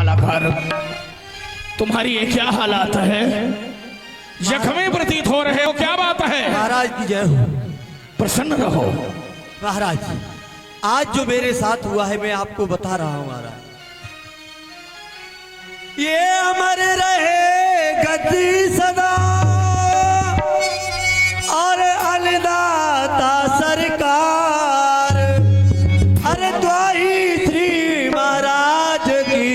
मालाकार, तुम्हारी ये क्या हालात है? जख्मी प्रतीत हो रहे हो, क्या बात है? महाराज की जय हो। प्रसन्न रहो। महाराज, आज जो मेरे साथ हुआ है मैं आपको बता रहा हूं महाराज। ये अमर रहे गति सदा और अन्नदाता सरकार। अरे द्वाही श्री महाराज की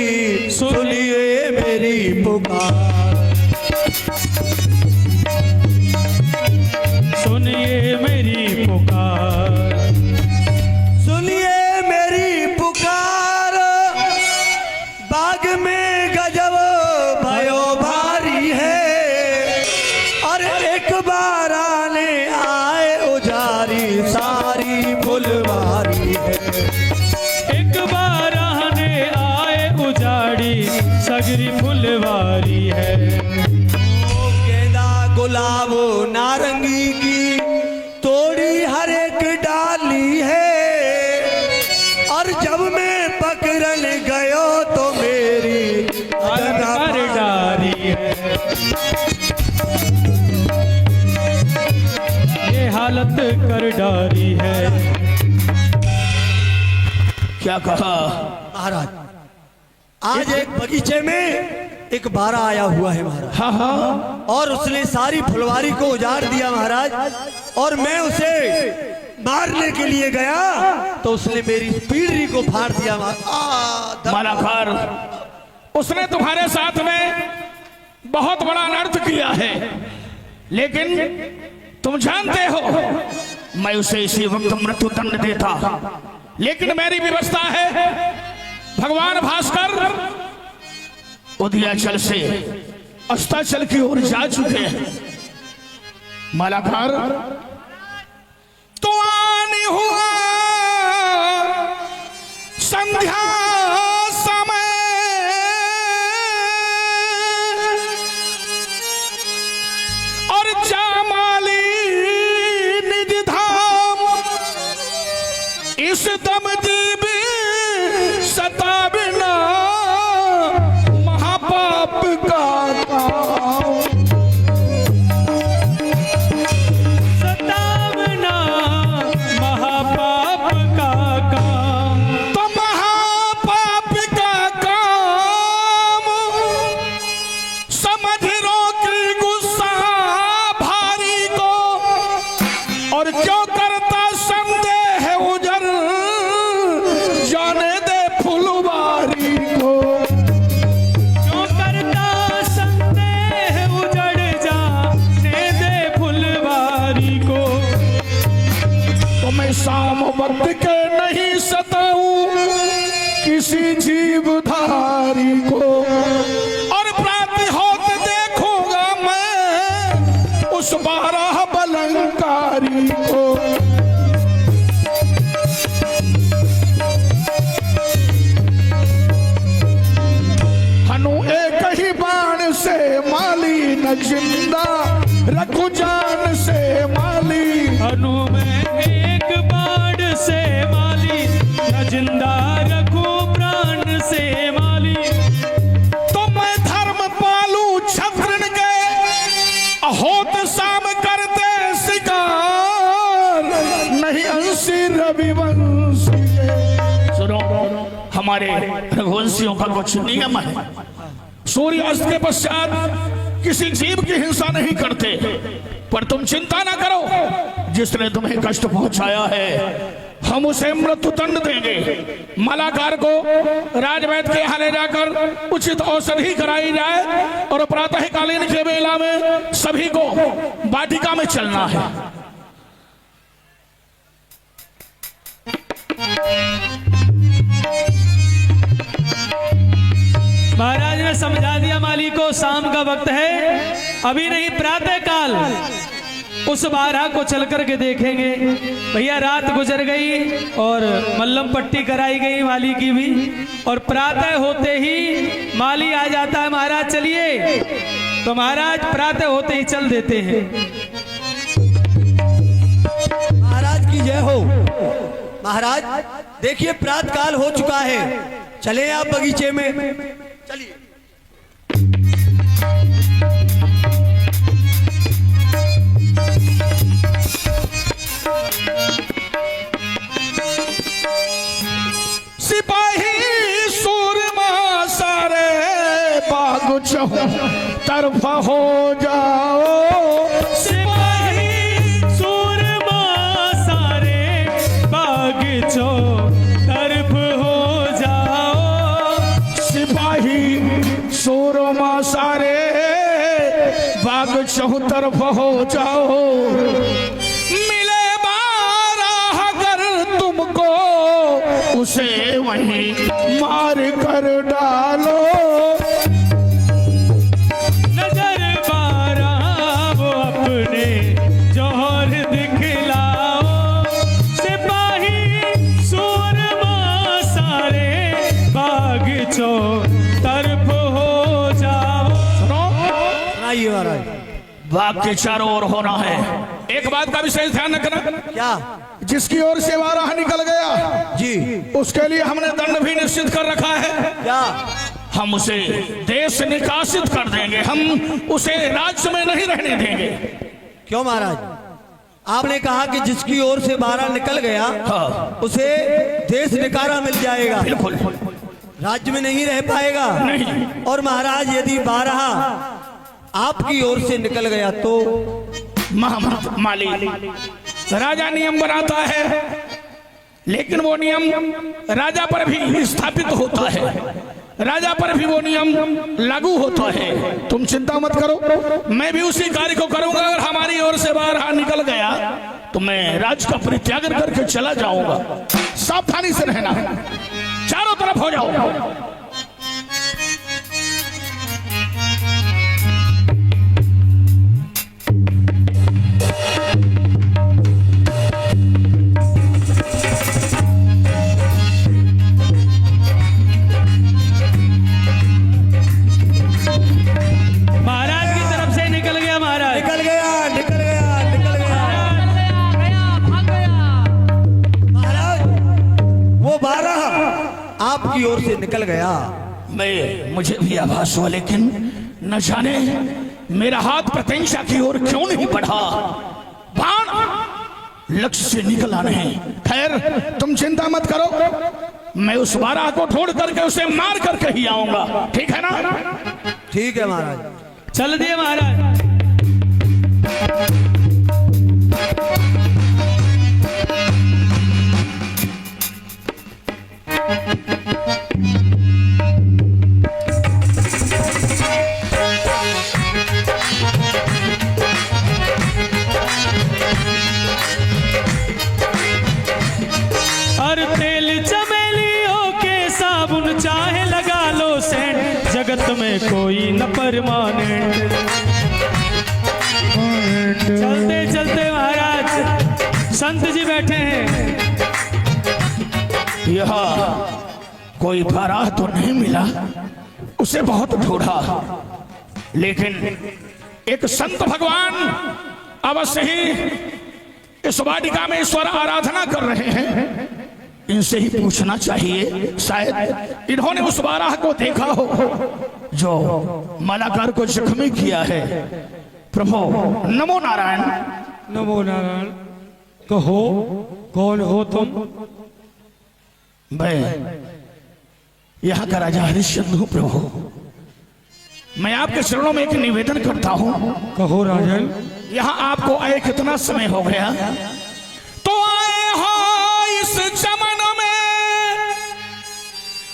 सुनिए मेरी पुकार, सुनिए मेरी पुकार, सुनिए मेरी पुकार। बाग में गजब भयो भारी है और एक बार आने आए उजारी सारी फुलवारी है। एक बार आने आए उजाड़ी सगरी फुलवारी है। गेंदा गुलाब नारंगी की तोड़ी हर एक डाली है और जब मैं पकड़न गयो तो मेरी कर डारी है। ये हालत कर डारी है। क्या कहा? महाराज, आज एक बगीचे में एक बारा आया हुआ है महाराज। हाँ हाँ, और उसने सारी फुलवारी को उजाड़ दिया महाराज। और मैं उसे मारने के लिए गया तो उसने मेरी पीढ़ी को फाड़ दिया मालाकार, उसने तुम्हारे साथ में बहुत बड़ा अनर्थ किया है, लेकिन तुम जानते हो मैं उसे इसी वक्त मृत्यु दंड देता, लेकिन मेरी व्यवस्था है। भगवान भास्कर उदयाचल से अस्ताचल की ओर जा चुके हैं। मालाकार, तो आने हुआ संध्या समय और जामाली निज धाम इस दम जीवी सताबिना महापाप का काम। सतावना महापाप का काम। तो महापाप का काम समझ रो कि गुस्सा भारी को, और क्यों करता संदेह उजर जाने दे फुलवारी को। क्यों करता संदेह उजड़ जाने दे फुलवारी को। तो मैं शाम वक्त के नहीं सताऊं किसी जीवधारी को, और प्रातः होत देखूंगा मैं उस 12 बलंकारी को। हनु एक ही बाण से माली न जिंदा रखू जान से माली। हनु में एक बाण से माली न जिंदा रखूं प्राण से माली। तो मैं धर्म पालू छत्र के होत शाम करते शिकार, नहीं अंशी रविवंशी के। सुनो, हमारे रघुवंशियों का कुछ नियम है। सूर्यास्त के पश्चात किसी जीव की हिंसा नहीं करते, पर तुम चिंता ना करो, जिसने तुम्हें कष्ट पहुंचाया है हम उसे मृत्यु दंड देंगे। मालाकार को राजवैद्य के यहाँ ले जाकर उचित औषधि कराई जाए और प्रातःकालीन के बेला में सभी को वाटिका में चलना है। महाराज ने समझा दिया माली को, शाम का वक्त है, अभी नहीं प्रातः काल उस बारह को चल करके देखेंगे। भैया रात गुजर गई और मल्लम पट्टी कराई गई माली की भी, और प्रातः होते ही माली आ जाता है। महाराज चलिए, तो महाराज प्रातः होते ही चल देते हैं। महाराज की जय हो। महाराज देखिए प्रातः काल हो चुका है, चले आप बगीचे में। चलिए। सिपाही सूरमा सारे बाग चहु तरफ हो जाओ। सिपाही सूरमा सारे बागीचों तरफ हो जाओ। सिपाही सूरमा सारे बाग चहु तरफ हो जाओ। मिले बारह अगर तुमको उसे वहीं मार कर डालो। नजर बारा वो अपने जौहर दिखलाओ। सिपाही सूरमा सारे बागीचों तरफ हो जाओ। सुनाइए महाराज। बाग के चारों ओर होना है। एक बात का विशेष ध्यान रखना, क्या? जिसकी ओर से बारह निकल गया जी। उसके लिए हमने दंड भी निश्चित कर रखा है। क्या? हम उसे देश से निकासित कर देंगे, हम उसे राज्य में नहीं रहने देंगे। क्यों महाराज? आपने कहा कि जिसकी ओर से 12 निकल गया उसे देश निकारा मिल जाएगा, बिल्कुल राज्य में नहीं रह पाएगा। नहीं। और महाराज यदि 12 आपकी ओर से निकल गया तो महामंत माली राजा नियम बनाता है, लेकिन वो नियम राजा पर भी स्थापित होता है, राजा पर भी वो नियम लागू होता है। तुम चिंता मत करो, मैं भी उसी कार्य को करूंगा। अगर हमारी ओर से बाहर निकल गया तो मैं राज का परित्याग करके चला जाऊंगा। सावधानी से रहना, चारों तरफ हो जाओ। महाराज की तरफ से निकल गया। महाराज निकल गया, निकल गया, निकल गया। महाराज वो 12 आपकी ओर से निकल गया। मुझे भी आभास हुआ, लेकिन न जाने मेरा हाथ प्रत्यंशा की ओर क्यों नहीं बढ़ा। बाण लक्ष्य से निकला नहीं। खैर तुम चिंता मत करो, मैं उस 12 को ढूंढ करके उसे मार करके ही आऊंगा। ठीक है ना? ठीक है महाराज। चल दिए महाराज। और तेल चमेलियों के साबुन चाहे लगा लो सेंट, जगत में कोई न परमानेंट। चलते चलते महाराज संत जी बैठे हैं। यहाँ कोई 12 तो नहीं मिला, उसे बहुत ढूंढा, लेकिन एक संत भगवान अवश्य ही इस वाटिका में ईश्वर आराधना कर रहे हैं, इनसे ही पूछना चाहिए। शायद इन्होंने उस 12 को देखा हो जो मालाकार को जख्मी किया है। प्रभु नमो नारायण। नमो नारायण। कहो कौन हो तुम? मैं यहाँ का राजा हरिश्चंद्र हूँ प्रभु। मैं आपके चरणों में एक निवेदन करता हूँ। कहो राजन। यहाँ आपको आए कितना समय हो गया? तो आए हो इस चमन में,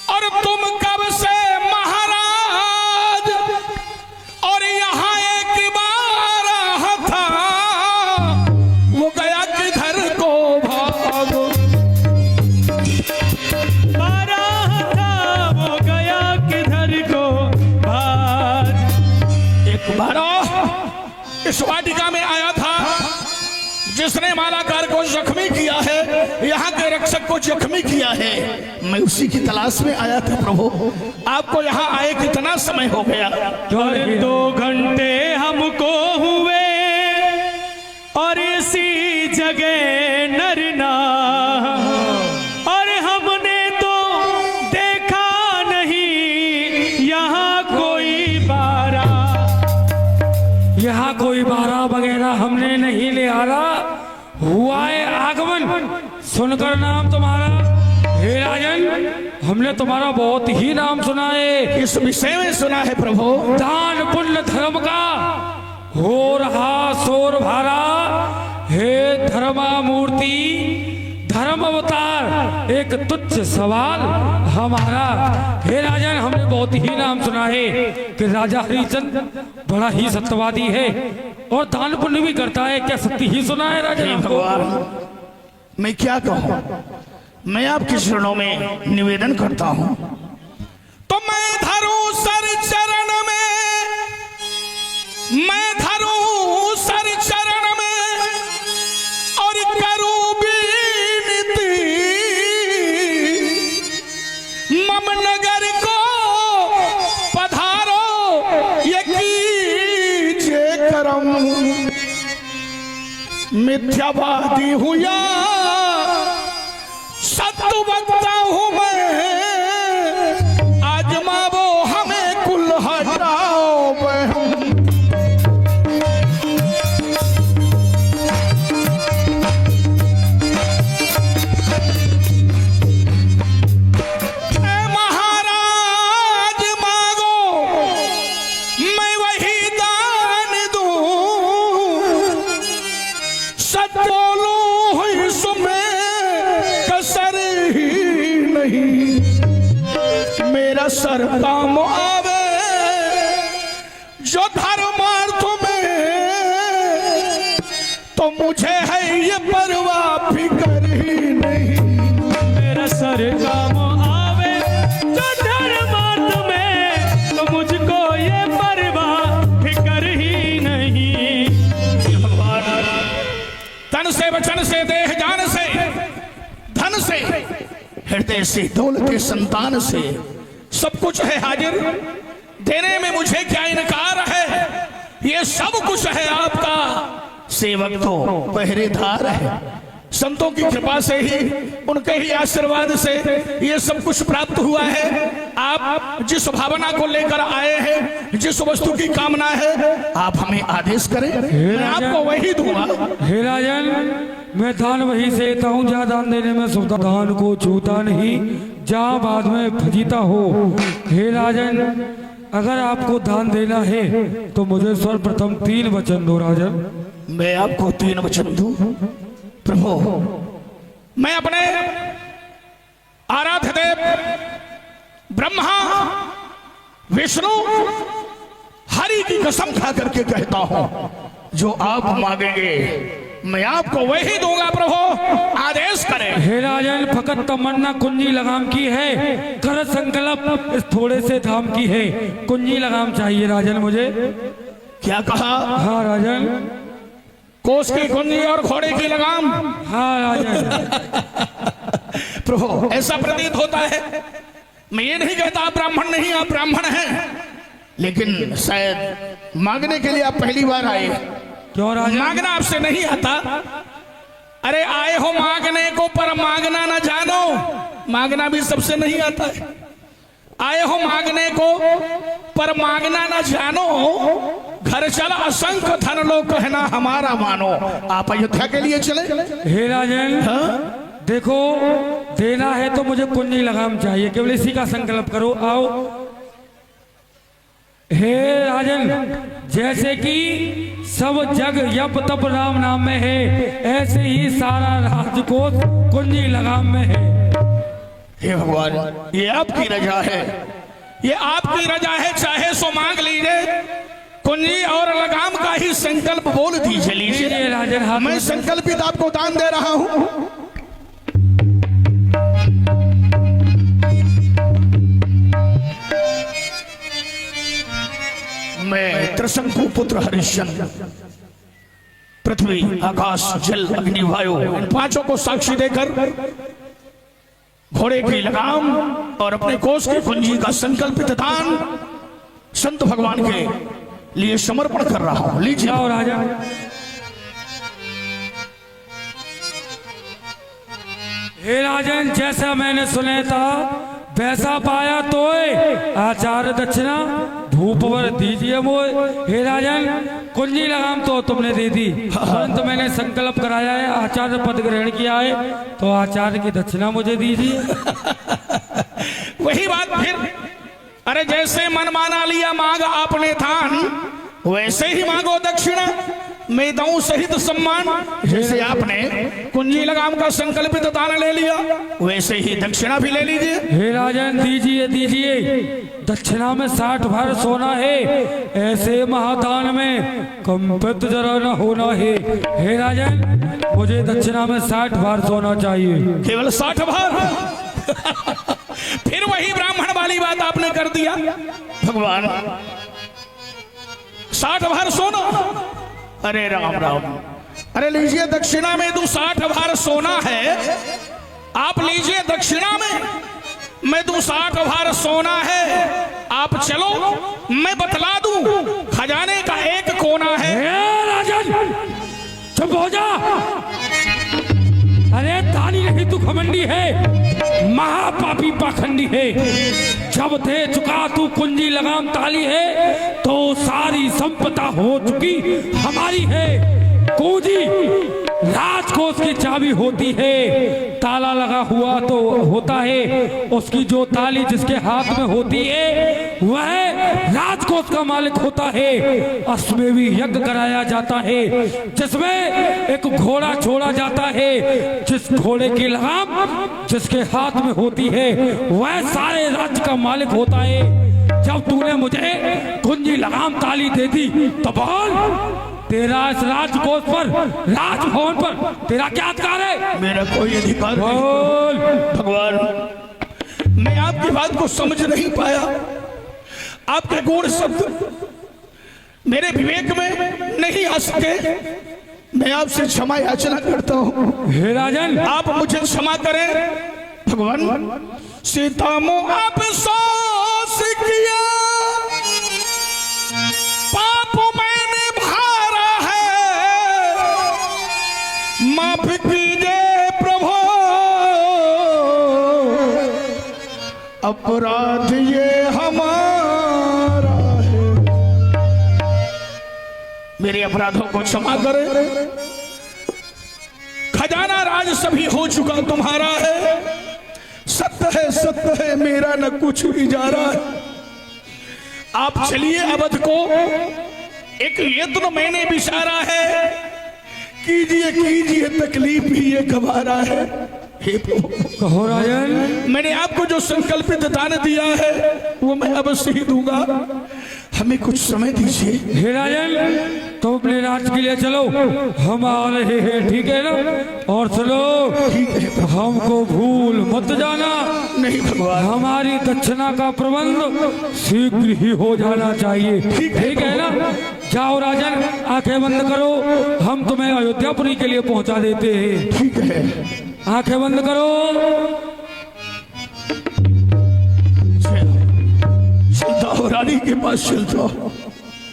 और तुम कब से महाराज? और यहाँ एक बार था, वो गया किधर को भाग? 12 था वो गया किधर को भाग। एक बार इस वाटिका में आया था जिसने मालाकार को जख्मी किया है, यहाँ के रक्षक को जख्मी किया है। मैं उसी की तलाश में आया था प्रभु। आपको यहाँ आए कितना समय हो गया? और 2 घंटे हमको हुए, और इसी जगह नरना, और हमने तो देखा नहीं यहाँ बलिहारा हुआ है आगमन, सुनकर नाम तुम्हारा हे राजन, हमने तुम्हारा बहुत ही नाम सुना है। इस विषय में सुना है प्रभु। दान पुण्य धर्म का हो रहा शोर भारा, हे धर्मा मूर्ति धर्म अवतार, एक तुच्छ सवाल हमारा। हे राजन, हमने बहुत ही नाम सुना है कि राजा हरिश्चंद्र बड़ा ही सत्यवादी है और दान पुण्य भी करता है। क्या सत्य ही सुना है राजन हे हमको? भगवान, मैं क्या कहूं, मैं आपके चरणों में निवेदन करता हूं। तो मैं धरूं सर चरण में, मैं धरूं सर चरण में और करूं विनती, मम नगर को पधारो ये कीजिए करम। मिथ्यावादी हुआ सत्य वक्ता हूं मैं, आजमावो हमें कुल हटाओ बहम। महाराज मांगो मैं वही दान दूं, सच बोलूं इसमें कसर ही नहीं। मेरा सर काम आवे जो धर्मार्थ में, तो मुझे है ये परवाह फिकर ही नहीं। मेरा सर काम आवे जो धर्मार्थ में, तो मुझको ये परवाह फिकर ही नहीं। तन से वचन से देह जान से धन से हृदय से दौलत संतान से सब कुछ है हाजिर, देने में मुझे क्या इनकार है। ये सब कुछ है आपका, सेवक तो पहरेदार है। संतों की कृपा से ही, उनके ही आशीर्वाद से ये सब कुछ प्राप्त हुआ है। आप जिस भावना को लेकर आए हैं, जिस वस्तु की कामना है, आप हमें आदेश करें, मैं आपको वही दूंगा। हे राजन, मैं दान वही से देता हूँ जहाँ दान देने में सुविधा, दान को छूता नहीं जहाँ बाद में फजीता हो। हे राजन, अगर आपको दान देना है तो मुझे सर्वप्रथम 3 वचन दो राजन। मैं आपको 3 वचन दूं प्रभु। मैं अपने आराध्य देव ब्रह्मा विष्णु हरि की कसम खा करके कहता हूं, जो आप मांगेंगे मैं आपको वही दूंगा प्रभु, आदेश करें। हे राजन, फकत तमन्ना कुंजी लगाम की है, कर संकल्प इस थोड़े से धाम की है। कुंजी लगाम चाहिए राजन मुझे। क्या कहा? हाँ राजन। कोस की कुंजी और घोड़े की लगाम? हाँ राजन। प्रभु, ऐसा प्रतीत होता है, मैं ये नहीं कहता आप ब्राह्मण नहीं, आप ब्राह्मण हैं, लेकिन शायद मांगने के लिए आप पहली बार आए। क्यों राजन? मांगना आपसे नहीं आता। अरे आए हो मांगने को, पर मांगना ना जानो, मांगना भी सबसे नहीं आता है। आए हो मांगने को, पर मांगना ना जानो, घर चला असंख्य धन लो कहना हमारा मानो। आप अयोध्या के लिए चले? हे राजन, हाँ? देखो, देना है तो मुझे कुंजी लगाम चाहिए, केवल इसी का संकल्प करो। आओ। हे राजन, जैसे कि सब जग यप तप राम नाम में है, ऐसे ही सारा राजकोष कुंजी लगाम में है। हे भगवान, ये आपकी रजा है, ये आपकी रजा है, चाहे सो मांग लीजिए। कुंजी और लगाम का ही संकल्प बोल दीजिए। लीजिए राजन, हाथ मैं संकल्पित आपको दान दे रहा हूं। मैं त्रिशंकु पुत्र हरिश्चंद्र पृथ्वी आकाश जल अग्नि वायु इन 5 को साक्षी देकर घोड़े की लगाम और अपने कोष की कुंजी का संकल्पित दान संत भगवान के लिए समर्पण कर रहा हूं। लीजिए। जाओ राजा। हे राजन, जैसा मैंने सुना था वैसा पाया तो आचार्य दक्षिणा धूप पर दीजिए मोए। हे राजन, कुंजी लगाम तो तुमने दे दी, परंतु मैंने संकल्प कराया है, आचार्य पद ग्रहण किया है, तो आचार्य की दक्षिणा मुझे दीजिए। वही बात फिर, अरे जैसे मन माना लिया मांग आपने थान, वैसे ही मांगो दक्षिणा, मैं दूं सहित सम्मान। जैसे आपने कुंजी लगाम का संकल्पित दान ले लिया, वैसे ही दक्षिणा भी ले लीजिए। हे राजन, दीजिए दीजिए, दक्षिणा में 60 भार सोना है, ऐसे महादान में कंपित जरा न होना है। हे राजन, मुझे दक्षिणा में 60 भार सोना चाहिए। केवल 60 भार? फिर वही ब्राह्मण वाली बात आपने कर दिया। भगवान, 60 भार सोना? अरे राम राम, अरे लीजिए दक्षिणा में दूं 60 भार सोना है, आप लीजिए दक्षिणा में, मैं दूं 60 भार सोना है, आप चलो मैं बतला दूं खजाने का एक कोना है। हे राजन, चुप हो जा। अरे दानी नहीं तू घमंडी है, महापापी पाखंडी है। जब दे चुका तू कुंजी लगाम ताली है, तो सारी संपदा हो चुकी हमारी है। कुंजी राजकोष की चाबी होती है, ताला लगा हुआ तो होता है, उसकी जो ताली जिसके हाथ में होती है वह राजकोष का मालिक होता है। अश्वमेध यज्ञ कराया जाता है, जिसमें एक घोड़ा छोड़ा जाता है, जिस घोड़े की लगाम जिसके हाथ में होती है वह सारे राज्य का मालिक होता है। जब तूने मुझे कुंजी लगाम ताली दे दी तो बोल, तेरा इस राजकोष पर, राजभवन पर तेरा क्या अधिकार है? मेरा कोई अधिकार नहीं। बोल। भगवान, मैं आपकी बात को समझ नहीं पाया, आपके गूढ़ शब्द मेरे विवेक में नहीं आ सके, मैं आपसे क्षमा याचना करता हूँ। हे राजन, आप मुझे क्षमा करें। भगवान, सीता मो आप सास किया, पाप मैंने भारा है, माफ कीजिए प्रभु, अपराध ये हमारा है। मेरे अपराधों को क्षमा करें। खजाना राज सभी हो चुका तुम्हारा है, सत्य है मेरा न कुछ भी जा रहा है। आप चलिए अवध को, एक यत्न मैंने बिचारा है, कीजिए कीजिए तकलीफ ही ये गवारा है। हे प्रभु, कहो राजन। मैंने आपको जो संकल्पित दान दिया है वो मैं अवश्य ही दूंगा, हमें कुछ समय दीजिए। हे राजन, तो अपने राज के लिए चलो, हम आ रहे हैं, ठीक है ना? और सुनो, हमको भूल मत जाना। नहीं भगवान, हमारी दक्षिणा का प्रबंध शीघ्र ही हो जाना चाहिए, ठीक है ना? जाओ राजन, आंखें बंद करो, हम तुम्हें अयोध्यापुरी के लिए पहुंचा देते हैं। ठीक है, आंखें बंद करो। चलता रानी के पास चलता हूं।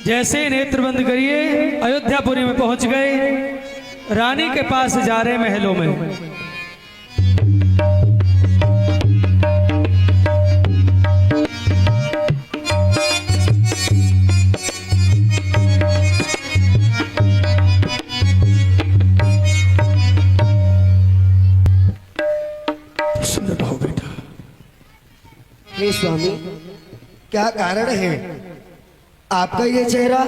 जैसे नेत्र बंद करिए, अयोध्यापुरी में पहुंच गए, रानी के पास जा रहे महलों में। हे स्वामी, क्या कारण है आपका ये चेहरा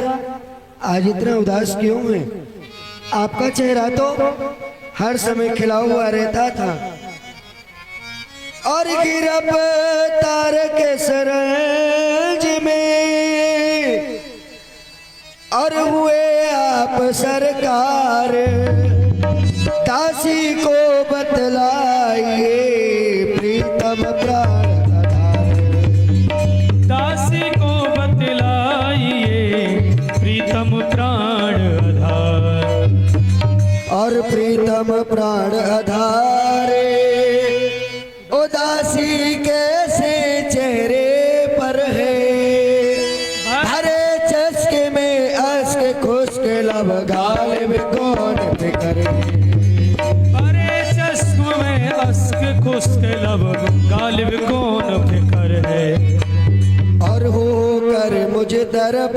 आज इतना उदास क्यों है? आपका चेहरा तो हर समय खिला हुआ रहता था, और गिरफ्तार के सरंज में और हुए आप सरकार, दासी को बतलाइए प्रीतम प्राण, दासी को बतलाइए प्रीतम प्राण आधार, और प्रीतम प्राण आधारे उदासी कैसे चेहरे पर है, हरे चस्के में अस्क खुश्क लब गाल में कौन फिक्र है, अरे चश्म में अस्क खुश्क लब गालिब कौन फिकर है, और हो कर मुझ तरफ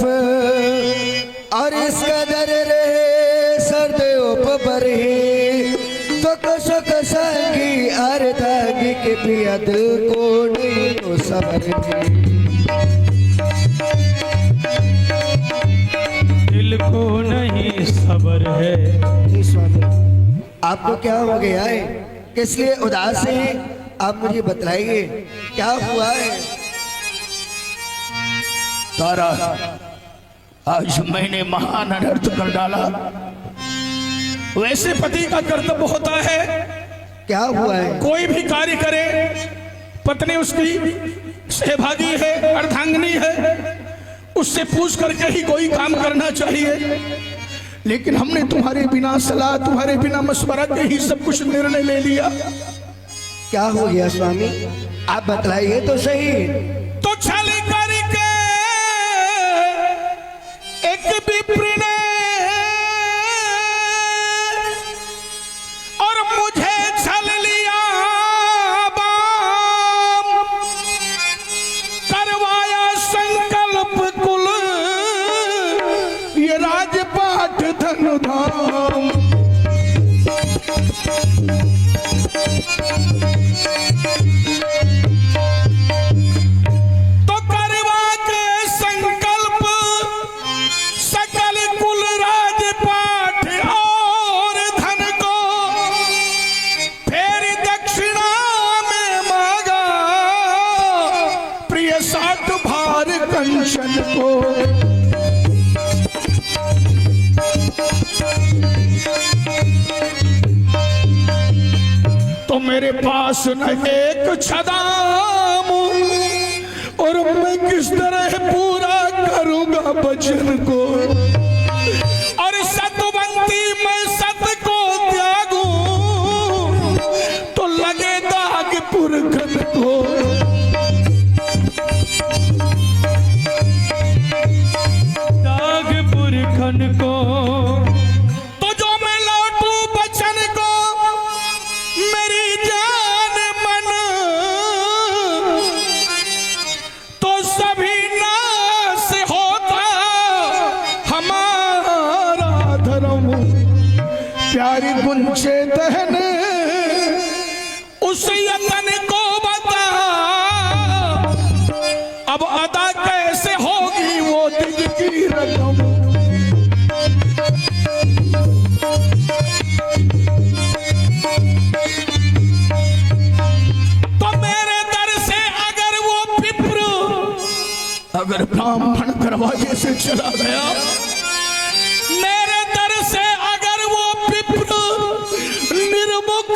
और इसका दर रहे सर्द ऊपर ही तो कसो कसंगी अर्धांगी के पिया दिल को नहीं तो सबर दिल को नहीं सबर है। हे स्वामी, आपको क्या हो गया है? किस लिए उदास हैं? आप मुझे बतलाइए क्या हुआ है? तारा, आज मैंने महान अनर्थ कर डाला। वैसे पति का कर्तव्य होता है क्या हुआ है? कोई भी कार्य करे, पत्नी उसकी सहभागी है, अर्धांगिनी है, उससे पूछ करके ही कोई काम करना चाहिए। लेकिन हमने तुम्हारे बिना सलाह, तुम्हारे बिना मशवरा के ही सब कुछ निर्णय ले लिया। क्या हो गया स्वामी? आप बतलाइए तो सही। तो छल करके एक विप्र ने और मुझे छल लिया, बाम करवाया संकल्प कुल ये राजपाट धन धाम। तो करवा के संकल्प सकल कुल राजपाट और धन को फिर दक्षिणा में मांगा प्रिय सात भार कंचन को। तो मेरे पास न एक छदाम और मैं किस तरह पूरा करूंगा वचन को। और सतवंती मैं सत को त्यागूं तो लगे दाग पुरखन को। दाग पुरखन को तो जो मैं लौटूं वचन को मेरी जान मन तो सभी नाश होता हमारा धर्म। प्यारी गुंचे दहन उस यतन को बता, अब अदा कैसे होगी वो दिल की रकम। अगर ब्राह्मण दरवाजे से चला गया, मेरे दर से अगर वो पिपरू निर्मुख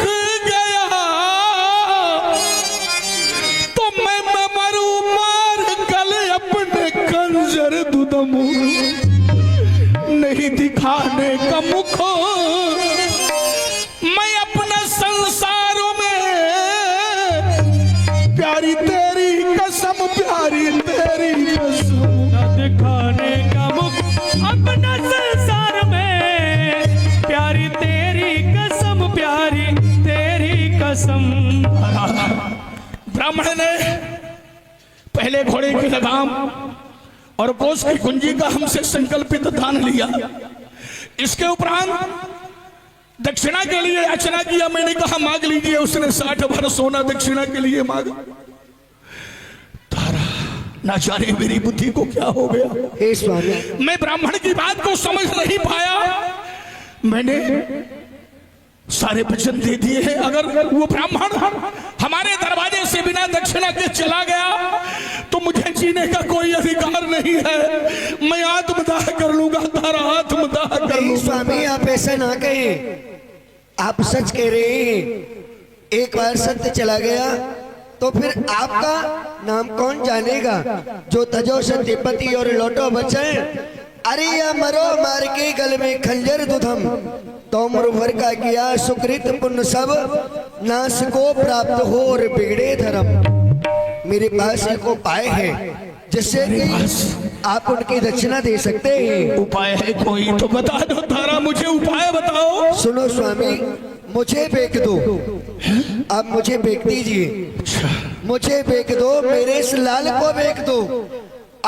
गया तो मैं मरू मार गले अपने कंजर दुदमू। नहीं दिखाने का मुख मैं अपने संसार में, प्यारी तेरी कसम, प्यारी तेरी कसम। न दिखाने का मुख अपना संसार में, प्यारी तेरी कसम, प्यारी तेरी कसम। ब्राह्मण ने पहले घोड़े की लगाम और कोस की कुंजी का हमसे संकल्पित दान लिया। इसके उपरांत दक्षिणा के लिए याचना किया। मैंने कहा मांग लीजिए। उसने 60 भर सोना दक्षिणा के लिए मांगा। तारा, ना जाने मेरी बुद्धि को क्या हो गया। हे स्वामी, मैं ब्राह्मण की बात को समझ नहीं पाया। मैंने सारे वचन दे दिए हैं। अगर वो ब्राह्मण हमारे दरवाजे से बिना दक्षिणा के चला गया तो मुझे जीने का कोई अधिकार नहीं है। मैं आत्मदाह कर लूंगा, तारा आत्मदाह कर हे लूंगा। स्वामी, आप ऐसा ना कहें। आप सच कह रहे हैं। एक बार सत्य चला गया तो फिर आपका नाम कौन जानेगा। जो तजो सत्यपति और लौटो बचन, अरे या मरो मार के गल में खंजर दुधम। तो भर का किया सुकृत पुण्य सब, नाश को प्राप्त हो और बिगड़े धर्म। मेरे पास एक उपाय है जिससे कि आप उनकी दक्षिणा दे सकते हैं। उपाय है कोई तो बता दो तारा, मुझे उपाय बताओ। सुनो स्वामी, मुझे बेच दो। आप मुझे बेच दीजिए। मुझे बेच दो, मेरे इस लाल को बेच दो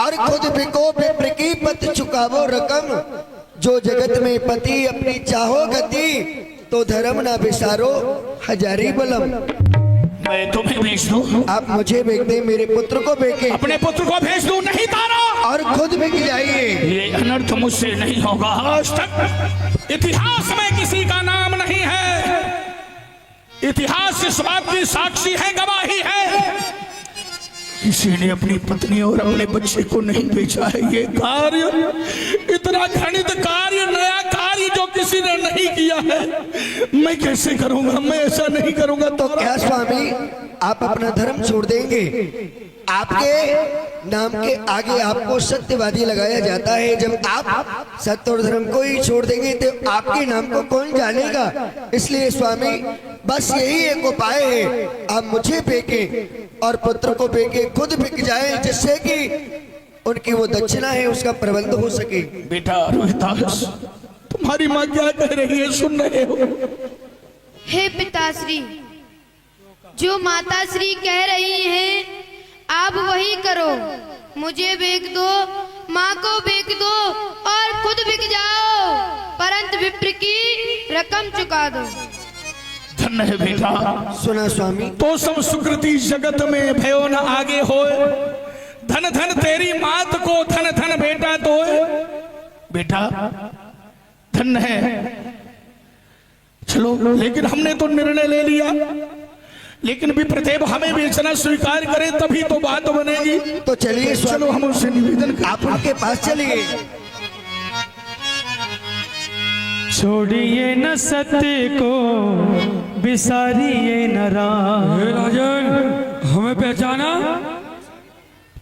और खुद बिको विप्र की पत चुकावो रकम। जो जगत में पति अपनी चाहो गति, तो धर्म ना बिसारो हजारी बलम। मैं तुम्हें भेज दूं, आप मुझे भेज दें, मेरे पुत्र को भेजे, अपने पुत्र को भेज दूं, नहीं तारा, और खुद बिक जाइए। ये अनर्थ मुझसे नहीं होगा। आज तक इतिहास में किसी का नाम नहीं है, इतिहास इस बात की साक्षी है, गवाही है, किसी ने अपनी पत्नी और अपने बच्चे को नहीं बेचा है। ये कार्य, इतना घृणित कार्य, नया कार्य जो किसी ने नहीं किया है, मैं कैसे करूंगा? मैं ऐसा नहीं करूंगा। तो क्या स्वामी आप अपना धर्म छोड़ देंगे? आपके नाम के आगे आपको सत्यवादी लगाया जाता है। जब आप सत्य और धर्म को ही छोड़ देंगे तो आपके नाम को कौन जानेगा? इसलिए स्वामी बस यही एक उपाय है, आप मुझे बेके और पुत्र को बेके खुद बिक जाए, जिससे कि उनकी वो दक्षिणा है उसका प्रबंध हो सके। बेटा रोहितास, तुम्हारी माँ क्या कह रही है, सुन रहे हो? हे पिताश्री, जो माताश्री कह रही हैं आप वही करो। मुझे बेच दो, माँ को बेच दो और खुद बिक जाओ, परंतु विप्र की रकम चुका दो। धन्य है बेटा। सुना स्वामी। तो सम सुकृति जगत में भयो न आगे होए, धन धन तेरी मात को, धन धन बेटा तो बेटा धन्य है। चलो, लेकिन हमने तो निर्णय ले लिया, लेकिन विप्रदेव हमें बेचना स्वीकार करे तभी तो बात बनेगी। तो चलिए स्वामी, चलो हम उससे निवेदन करते हैं। आप उनके पास चलिए। छोड़िए न सत्य को, बिसारिए न राम। हे राजन, हमें पहचाना?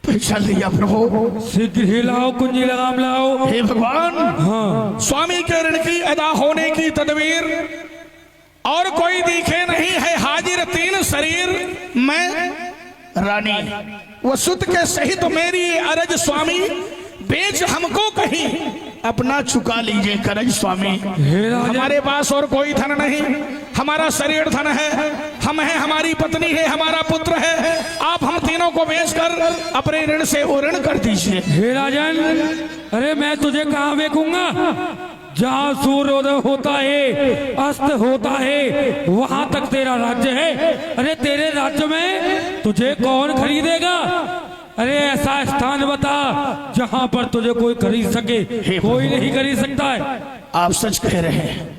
पहचान लिया प्रभु। शीघ्र ही लाओ, कुंजी लगाम लाओ। हे भगवान, हाँ, स्वामी के ऋण की अदा होने की तदबीर, और कोई दिखे नहीं है हाजिर तीन शरीर। मैं रानी वसुत के सहित मेरी अरज स्वामी, बेच हमको कहीं अपना चुका लीजिए करज स्वामी। हमारे पास और कोई धन नहीं, हमारा शरीर धन है, हम हैं, हमारी पत्नी है, हमारा पुत्र है। आप हम तीनों को बेचकर अपने ऋण से वो ऋण कर दीजिए। हे राजन, अरे मैं तुझे कहाँ बेचूंगा? जहाँ सूर्योदय होता है, अस्त होता है, वहां तक तेरा राज्य है। अरे तेरे राज्य में तुझे कौन खरीदेगा? अरे ऐसा स्थान बता जहां पर तुझे कोई खरीद सके। कोई नहीं खरीद सकता है। आप सच कह रहे हैं,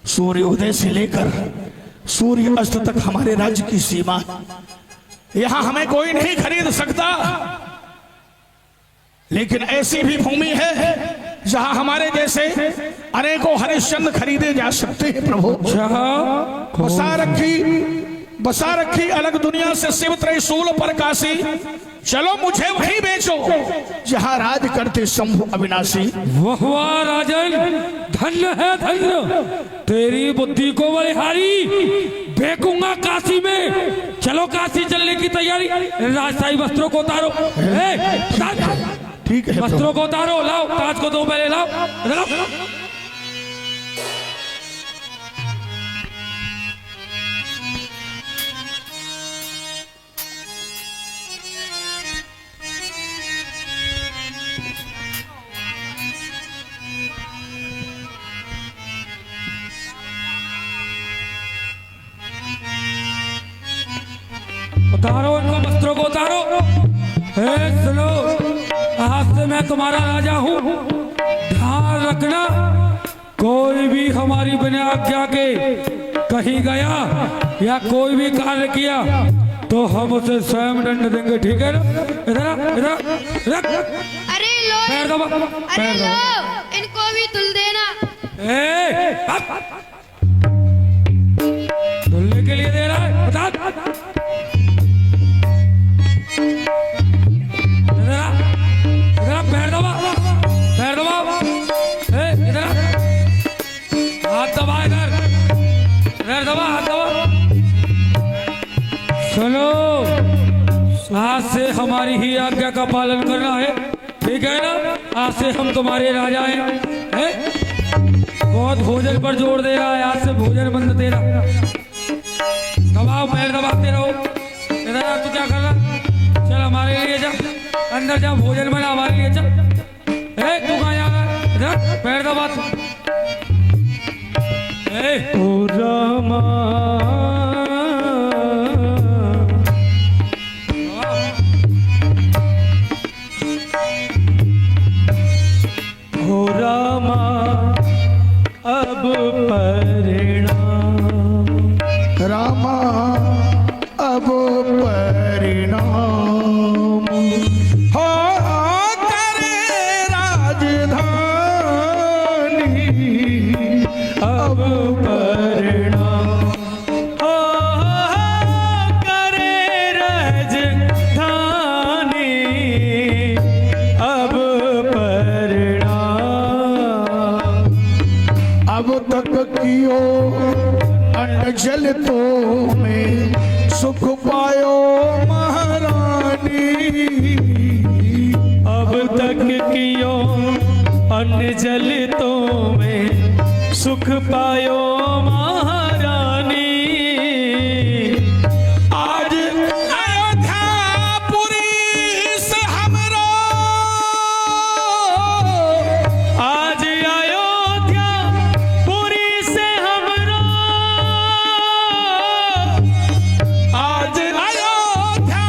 सूर्योदय से लेकर सूर्य अस्त तक हमारे राज्य की सीमा, यहां हमें कोई नहीं खरीद सकता। लेकिन ऐसी भी भूमि है जहां हमारे जैसे अनेकों हरिश्चंद्र खरीदे जा सकते हैं। प्रभु बसा रखी अलग दुनिया से शिव त्रिशूल पर काशी, चलो मुझे वहीं बेचो जहां राज करते शंभु अविनाशी। वाह वाह राजन, धन्य है धन्य, तेरी बुद्धि को बलिहारी। बेचूंगा काशी में। चलो काशी चलने की तैयारी। राजशाही वस्त्रों को उतारो। ठीक है, वस्त्रों को उतारो, लाओ ताज को दो, पहले लाओ, लाओ। उतारो इनको, वस्त्रों को उतारो। सुनो, आज से मैं तुम्हारा राजा हूँ। ध्यान रखना, कोई भी हमारी बिना आज्ञा के कहीं गया या कोई भी कार्य किया तो हम उसे स्वयं दंड देंगे, ठीक है ना? इधर रख। अरे लो, पैर दबा, अरे पैर लो, दबा। इनको भी तुल देना। धुलने के लिए दे रहा है, बता। पैर दबा, पैर दबा। इधर हाथ दबा, इधर पैर दबा, हाथ दबा। सुनो, आज से हमारी ही आज्ञा का पालन करना है, ठीक है ना? आज से हम तुम्हारे राजा हैं। बहुत भोजन पर जोर दे रहा है, आज से भोजन बंद तेरा। दबाओ, पैर दबाते रहो। इधर तू क्या कर रहा? चल हमारे लिए जा, अंदर जा, भोजन बना हमारे लिए जा। तू कहाँ जा रहा है? इधर पैर दबा तू। ओ रामा हो रामा अब परिणाम, रामा अब परिणाम हो करे राजधानी, अब परिणाम हो करे राजधानी, अब परिणाम। अब तक कियो अन्न जल तो में सुख पायो महारानी, अब तक कियो अन्न जल तो में सुख पायो महारानी। आज अयोध्या पुरी से हमरो, आज अयोध्या पुरी से हमरो, आज अयोध्या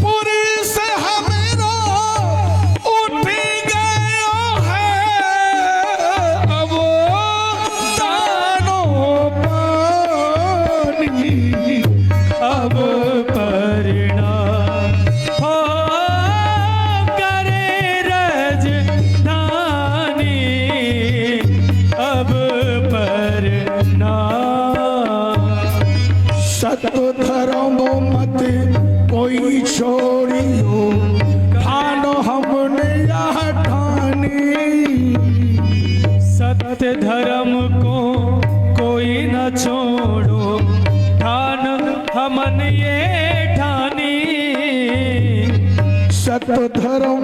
पुरी से हमरो उठ गयो है अब दानो पानी, अब परिणाम हो करे राजधानी, अब परिणाम। सत्य धर्म मत कोई छोड़ियो, ठानो हमने यह ठानी, सत्य धर्म को कोई न छोड़ो, ठान हमन ये ठानी। सत्य धर्म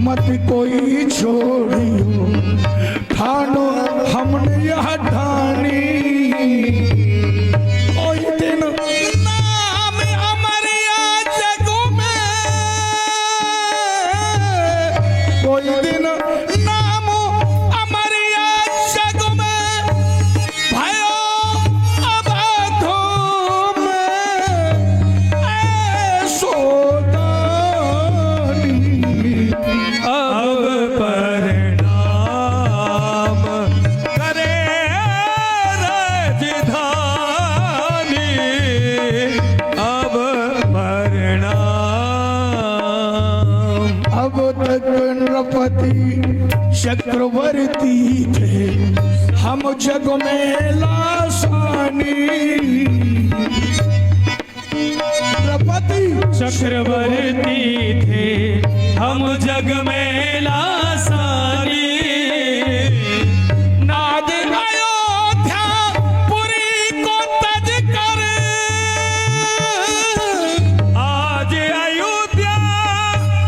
मत कोई छोड़ियो, ठानो हमने यह ठानी। कोई दिन नाम अमर या जग में, कोई दिन नाम अमर या जग में, भयो अबाधो में ऐसो दानी, अब परिणाम करे राजधानी, अब परिणाम। अब तक नृपति चक्रवर्ती थे, हम जग में लासानी, नृपति चक्रवर्ती थे हम जग में लासानी, नाद अयोध्या पुरी को तज कर, आज अयोध्या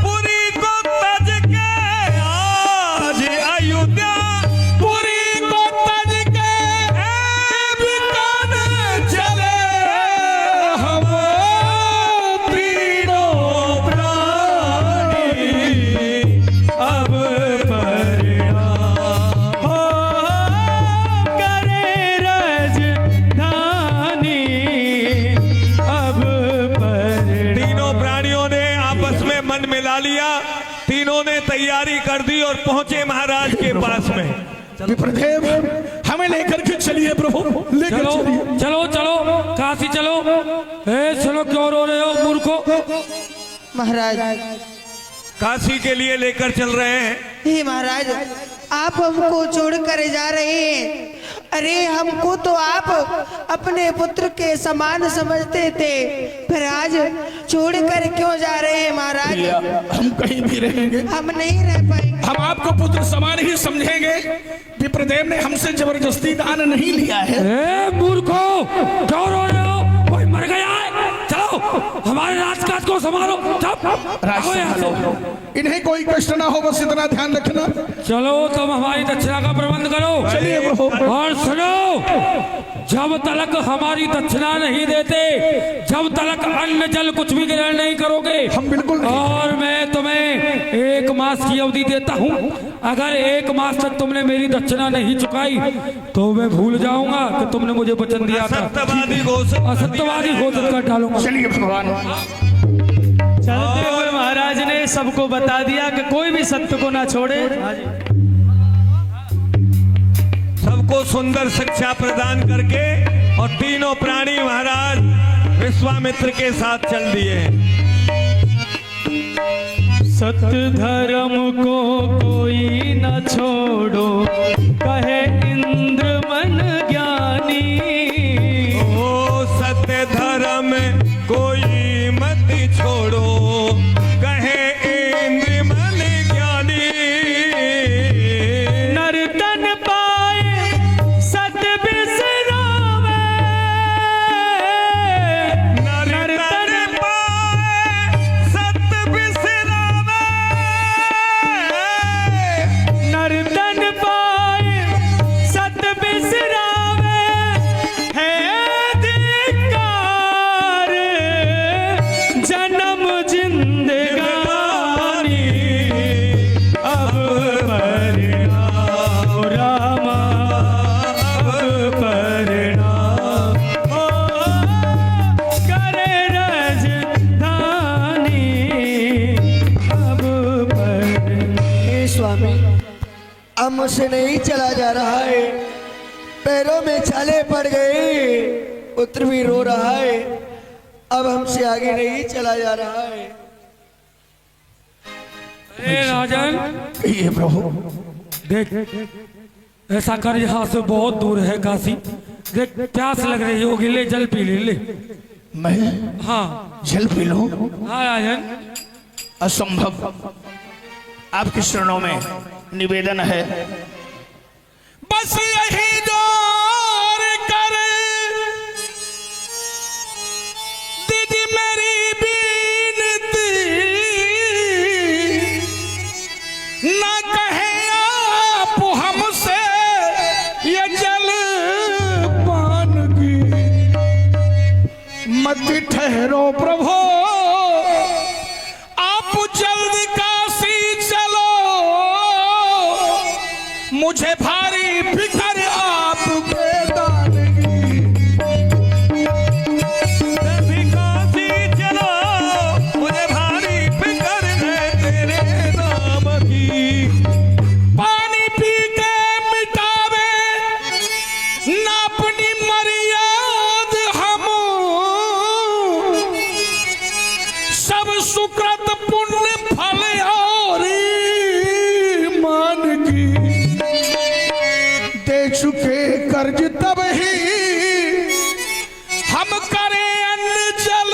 पुरी को तज के, आज अयोध्या पुरी को तज के बिकान चले हम तीनों प्राणी, अब परिणाम हो करे राजधानी, अब परिणाम। तीनों प्राणियों ने आपस में मन मिला लिया, तीनों ने तैयारी कर दी और पहुंचे महाराज के पास में। विप्रदेव हमें लेकर के चलिए प्रभु, लेकर चलो चलिए। चलो चलो, काशी चलो। चलो, क्यों रो रहे हो मूर्खो? महाराज, काशी के लिए लेकर चल रहे हैं। हे महाराज, आप हमको छोड़ कर जा रहे हैं। अरे हमको तो आप अपने पुत्र के समान समझते थे, फिर आज छोड़ कर क्यों जा रहे हैं महाराज? हम कहीं भी रहेंगे, हम नहीं रह पाएंगे। हम आपको पुत्र समान ही समझेंगे। विप्रदेव ने हमसे जबरदस्ती दान नहीं लिया है। मूर्खो, क्यों रो रहे हो? कोई मर गया है? चलो हमारे राजकाज को संभालो। आओ यहाँ से। इन्हें कोई कष्ट ना हो, बस इतना ध्यान रखना। चलो तुम हमारी दक्षिणा का प्रबंध करो। चलिए प्रभु। और सुनो, जब तक हमारी दक्षिणा नहीं देते, जब तक अन्न जल कुछ भी ग्रहण नहीं करोगे, हम बिल्कुल नहीं। और मैं तुम्हें 1 मास की अवधि देता हूँ। अगर 1 मास तक तुमने मेरी दक्षिणा नहीं चुकाई तो मैं भूल जाऊंगा कि तुमने मुझे वचन दिया था। सत्यवादी घोषित असत्यवादी घोषित कर डालूंगा। चलिए भगवान। चलते हुए महाराज ने सबको बता दिया कि कोई भी सत्य को ना छोड़े। सबको सुंदर शिक्षा प्रदान करके और तीनों प्राणी महाराज विश्वामित्र के साथ चल दिए। सत्य धर्म को कोई न छोड़ो, कहे इंद्र मन ज्ञानी। ओ सत्य धर्म कोई मत छोड़ो, कहे इंद्र मन ज्ञानी। नर्तन पाए सत्य बिसरावे, नर्तन पाए सत्य बिसरावे। नर्तन पाए सत्य बिसरावे, है धिक्कार जन्म जिंदगानी। अब परिणाम रामा, अब परिणाम ओ करे राजधानी। अब परिणाम। हे स्वामी, अब मुझसे नहीं चला जा रहा है, पैरों में छाले पड़ गए, पुत्र भी रो रहा है, अब हमसे आगे नहीं चला जा रहा है। अरे राजन, ये प्रभु। देख ऐसा कर, यहाँ से बहुत दूर है काशी। देख प्यास लग रही होगी, ले जल पी ले। मैं हाँ जल पी लूं? हाँ राजन। असंभव। आपके चरणों में निवेदन है, बस यही जोर कर दीदी मेरी बीनती, ना कहे आप हमसे ये जल पान की। मत ठहरो प्रभु, आप जल्द काशी चलो, मुझे भारी फिक्र आपके दान की। जल्दी काशी चलो, मुझे भारी फिक्र है तेरे नाम की। पानी पी के मिटावे ना अपनी मर्याद हम, सब सुकृत पुण्य फल और मान की। दे चुके कर्ज तब ही हम करें अन्न जल,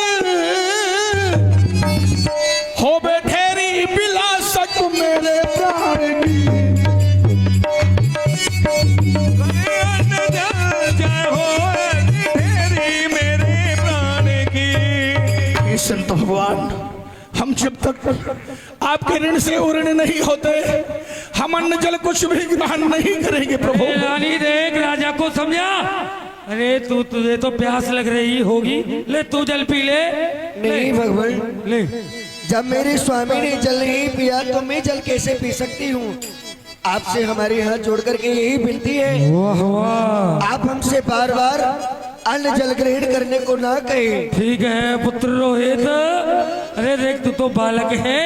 हो बैठेरी बिलासक मेरे प्राण की। अन्न जल जय हो तेरी मेरे प्राण की। हे संत भगवान, हम जब तक आपके ऋण से उऋण नहीं होते, हम अन्न जल कुछ भी ग्रहण नहीं करेंगे प्रभु। ए रानी देख, राजा को समझा। अरे तुझे तो प्यास लग रही होगी, ले तू जल पी ले। नहीं भगवान, ले जब मेरे स्वामी ने जल नहीं पिया तो मैं जल कैसे पी सकती हूँ? आपसे हमारे हाथ जोड़ करके यही विनती है, वाह वाह। आप हमसे बार बार अन्न जल ग्रहण करने को ना कहे। ठीक है पुत्र रोहित। अरे देख तू तो बालक है,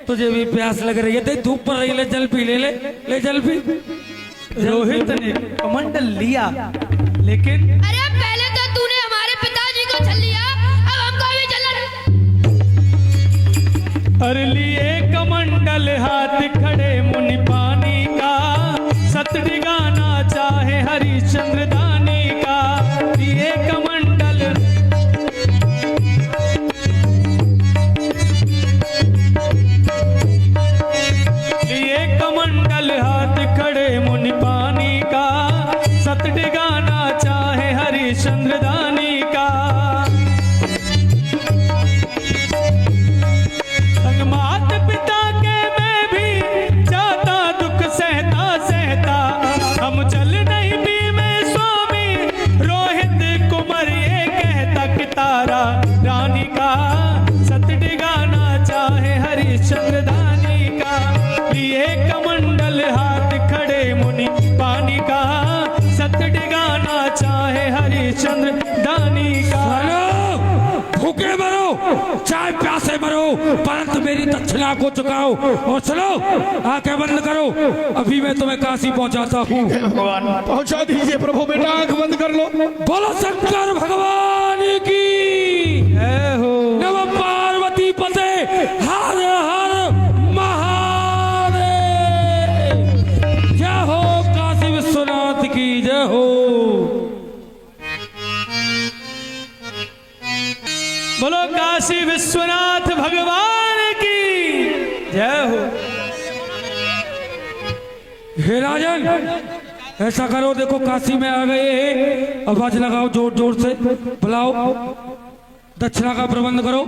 तुझे भी प्यास लग रही है, देख धूप पर रही, ले जल पी ले जल पी। रोहित ने कमंडल लिया, लेकिन अरे पहले तो तूने हमारे पिताजी को छल लिया, अब हमको भी जलन। हर लिए कमंडल हाथ खड़े मुनि पानी का, सतड़ी गाना चाहे हरिश्चंद्र दानी का। लिए कमंडल लिए कमंडल हाथ खड़े मुनि पानी का, सतड़ी गाना चाहे हरिश्चंद्र दानी का। चाहे प्यासे मरो, परंतु मेरी दक्षिणा को चुकाओ। और चलो आंखें बंद करो, अभी मैं तुम्हें काशी पहुंचाता हूँ। भगवान पहुंचा दीजिए प्रभु, बेटा आंख बंद कर लो। बोलो शंकर भगवान की जय हो। नमः पार्वती पते, हर हर महादेव। जय हो काशी विश्वनाथ की जय हो। बोलो काशी विश्वनाथ भगवान की जय हो। हे राजन, ऐसा करो, देखो काशी में आ गए हैं, आवाज लगाओ जोर जोर से, बुलाओ, दक्षिणा का प्रबंध करो।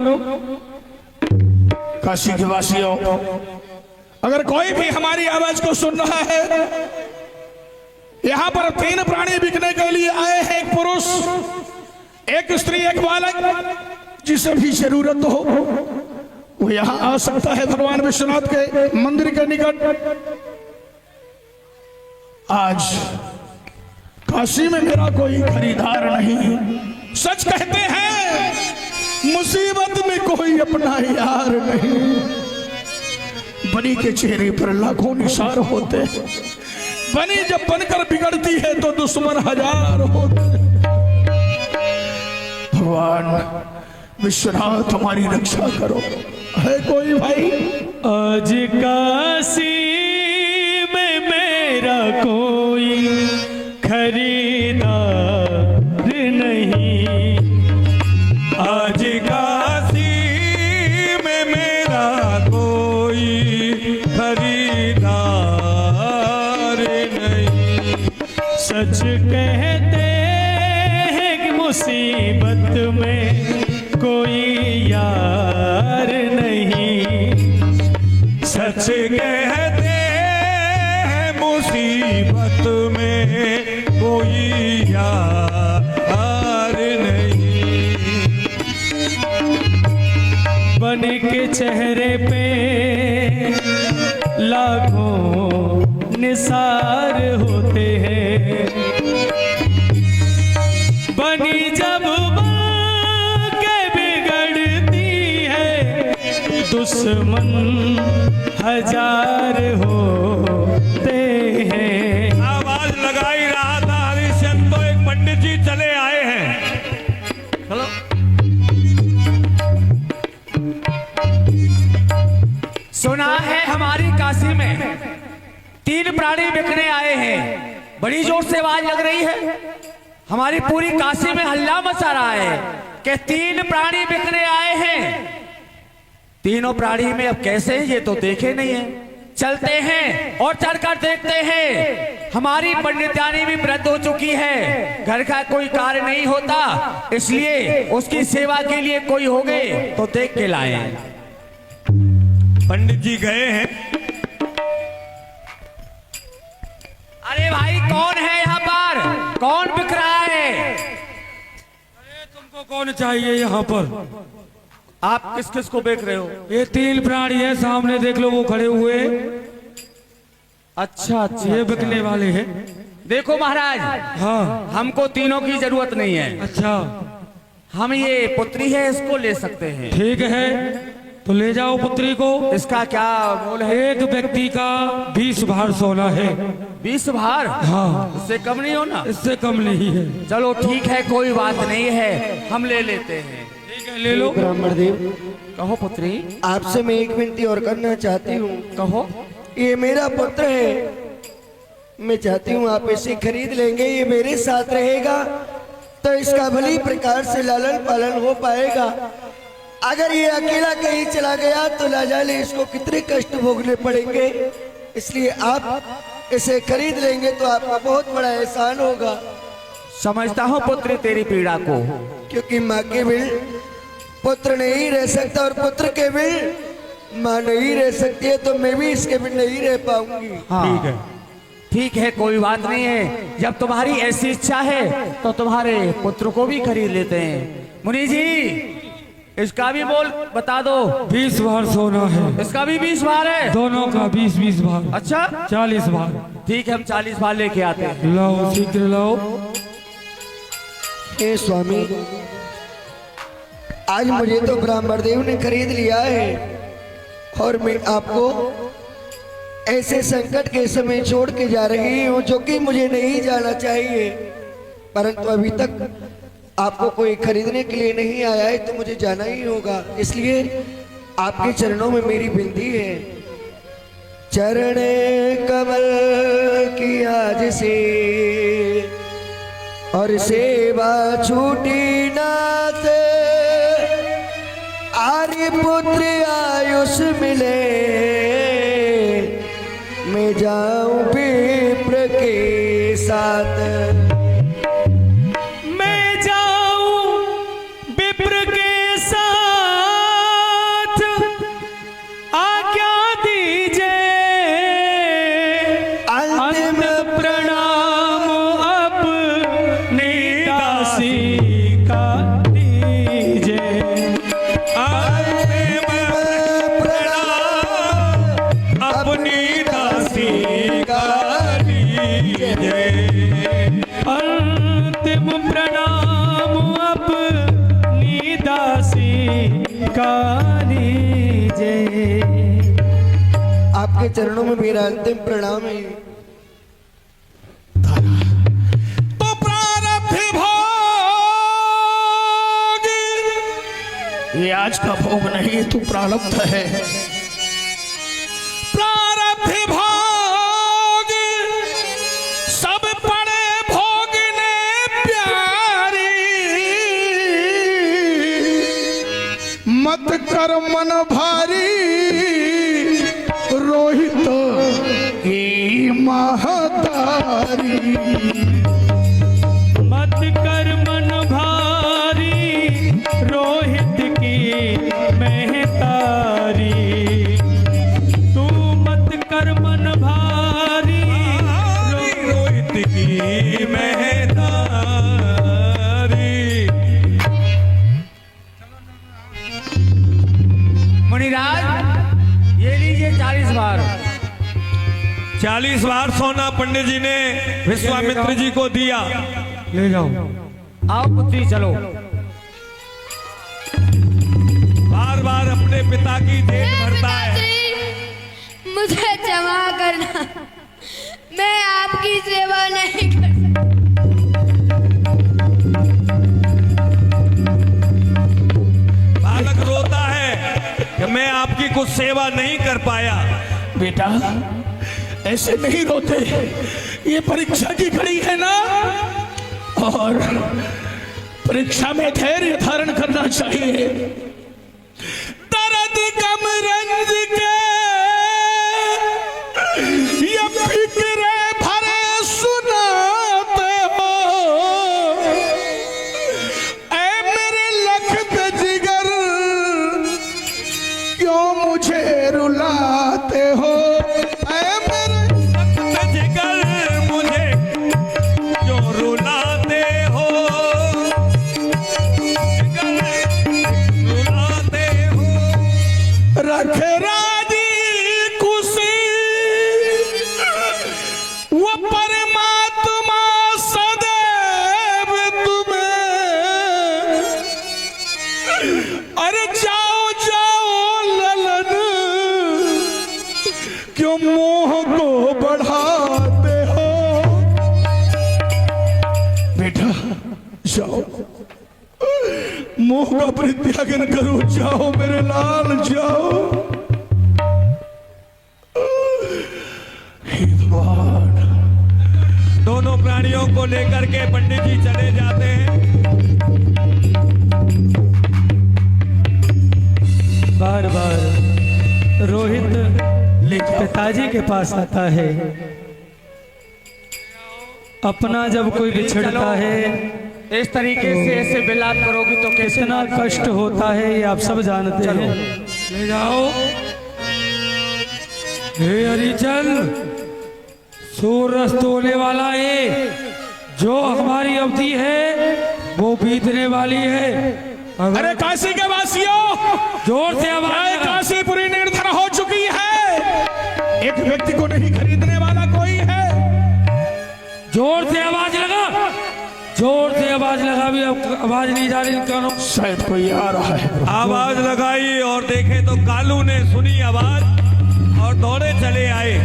काशी के वासियों, अगर कोई भी हमारी आवाज को सुन रहा है, यहाँ पर 3 प्राणी बिकने के लिए आए हैं, एक पुरुष, एक स्त्री, एक बालक। जिसे भी जरूरत हो वो यहाँ आ सकता है भगवान विश्वनाथ के मंदिर के निकट। आज काशी में मेरा कोई खरीदार नहीं है। सच कहते हैं मुसीबत में कोई अपना यार नहीं। बनी के चेहरे पर लाखों निशान होते हैं, बनी जब बनकर बिगड़ती है तो दुश्मन 1000 होते हैं। भगवान विश्वनाथ हमारी रक्षा करो। है कोई भाई? आज काशी में मेरा कोई खरीदार नहीं। आज काशी में मेरा कोई खरीदार नहीं। सच कहते हैं कि मुसीबत में कोई यार नहीं। सच कहते हैं मुसीबत में कोई यार नहीं। बन के चेहरे पे लाखों निसार होते हैं। बनी जब के बिगड़ती है दुश्मन 1000 होते हैं। आवाज लगा ही रहा था हरिश्चंद्र, तो एक पंडित जी चले आए हैं। चलो सुना है हमारी काशी में 3 प्राणी बिकने आए हैं। बड़ी जोर से आवाज लग रही है, हमारी पूरी काशी में हल्ला मचा रहा है कि 3 प्राणी बिकने आए हैं। तीनों प्राणी में अब कैसे हैं ये तो देखे नहीं है। चलते हैं और चढ़कर देखते हैं। हमारी पंडितानी भी वृद्ध हो चुकी है, घर का कोई कार्य नहीं होता, इसलिए उसकी सेवा के लिए कोई हो गए तो देख के लाए। पंडित जी गए हैं। अरे भाई कौन है यहाँ पर, कौन बिक रहा है? तुमको कौन चाहिए यहाँ पर? आप किस किस को बेच रहे हो? ये 3 प्राणी है, सामने देख लो वो खड़े हुए। अच्छा अच्छा, ये बिकने वाले हैं। देखो महाराज, हाँ हमको तीनों की जरूरत नहीं है। अच्छा, हम ये पुत्री है इसको ले सकते हैं। ठीक है, तो ले जाओ पुत्री को। इसका क्या मोल है? एक व्यक्ति का 20 भार सोना है। 20 भार? हाँ, इससे कम नहीं होना? इससे कम नहीं है। चलो ठीक है, कोई बात नहीं है, हम ले लेते हैं। ठीक है, ले लो। ब्राह्मण देव, कहो पुत्री। आपसे मैं एक विनती और करना चाहती हूँ। कहो। ये मेरा पुत्र है, मैं चाहती हूँ आप इसे खरीद लेंगे, ये मेरे साथ रहेगा तो इसका भली प्रकार से लालन पालन हो पाएगा। अगर ये अकेला कहीं चला गया तो ना जाने इसको कितने कष्ट भोगने पड़ेंगे। इसलिए आप इसे खरीद लेंगे तो आपका बहुत बड़ा एहसान होगा। समझता हूँ पुत्री तेरी पीड़ा को, क्योंकि माँ के बिन पुत्र नहीं रह सकता और पुत्र के बिन माँ नहीं रह सकती है, तो मैं भी इसके बिन नहीं रह पाऊंगी। हाँ ठीक है, ठीक है, कोई बात नहीं है। जब तुम्हारी ऐसी इच्छा है तो तुम्हारे पुत्र को भी खरीद लेते हैं। मुनि जी, इसका भी मोल बता दो। 20 भार सोना है। इसका भी 20 भार है? दोनों का 20-20 भार। अच्छा, 40 भार। ठीक है, हम 40 भार लेके आते हैं। लाओ, शीघ्र लाओ। हे स्वामी, आज मुझे तो ब्राह्मण देव ने खरीद लिया है और मैं आपको ऐसे संकट के समय छोड़ के जा रही हूँ जो कि मुझे नहीं जाना चाहिए, परंतु अभी तक आपको कोई खरीदने के लिए नहीं आया है तो मुझे जाना ही होगा। इसलिए आपके चरणों में मेरी विनती है, चरण कमल की आज से और सेवा छूटी नाथ, आर्य पुत्र आयुष मिले, मैं जाऊं विप्र के साथ। मैं जाऊं विप्र के साथ, आज्ञा दीजिए, अंतिम प्रणाम अपनी दासी का दीजिए। अपनी दासी का दीजिए। अंतिम प्रणाम अपनी दासी का दीजिए। आपके चरणों में मेरा अंतिम प्रणाम है। तो प्रारब्ध भोग, ये आज का भोग नहीं, तू प्रारब्ध है। प्रारब्ध भोग सब पड़े भोगने प्यारी, मत कर मन भारी रोहित की महतारी। मत कर मन भारी रोहित की महतारी, तू मत कर मन भारी रोहित की महतारी। मुनिराज ये लीजिए 40 बार। 40 बार सोना पंडित जी ने विश्वामित्र जी को दिया। ले जाओ। आओ पुत्री चलो। बार बार अपने पिता की जेब भरता है। पिताश्री, मुझे क्षमा करना, मैं आपकी सेवा नहीं कर सकती। बालक रोता है कि मैं आपकी कुछ सेवा नहीं कर पाया। बेटा ऐसे नहीं रोते, ये परीक्षा की घड़ी है ना, और परीक्षा में धैर्य धारण करना चाहिए। दर्द गम रंज के ये फिक्र भरे सुनाते हो, ऐ मेरे लखत जिगर क्यों मुझे रुलाते हो, ऐ मेरे जिगर मुझे क्यों रुलाते हो, जिगर रुलाते हो। रख राजी खुशी वो परमात्मा सदैव तुम्हें, अरे जाओ जाओ ललन क्यों मोह को बढ़ाते हो। बेटा जाओ, मोह का परित्यागन करो, जाओ मेरे लाल जाओ। हे भगवान, दोनों प्राणियों को लेकर के पंडित जी चले जाते हैं। बार बार रोहित पिताजी के पास आता है। अपना जब कोई बिछड़ता है इस तरीके से ऐसे बिलाप करोगी तो कैसे कितना कष्ट होता है, ये आप सब जानते हैं। ले जाओ। हे हरिचल, सूरज तो होने वाला है, जो हमारी अवधि है वो बीतने वाली है। अरे काशी के वासियों, जोर से आवाज जय लगा। काशीपुरी निर्धन हो चुकी है, एक व्यक्ति को नहीं खरीदने वाला कोई है। जोर से आवाज लगा। जोर से आवाज लगा भी अब आवाज नहीं जा रही कानों। शायद कोई आ रहा है। आवाज लगाई और देखे तो कालू ने सुनी आवाज और दौड़े चले आए।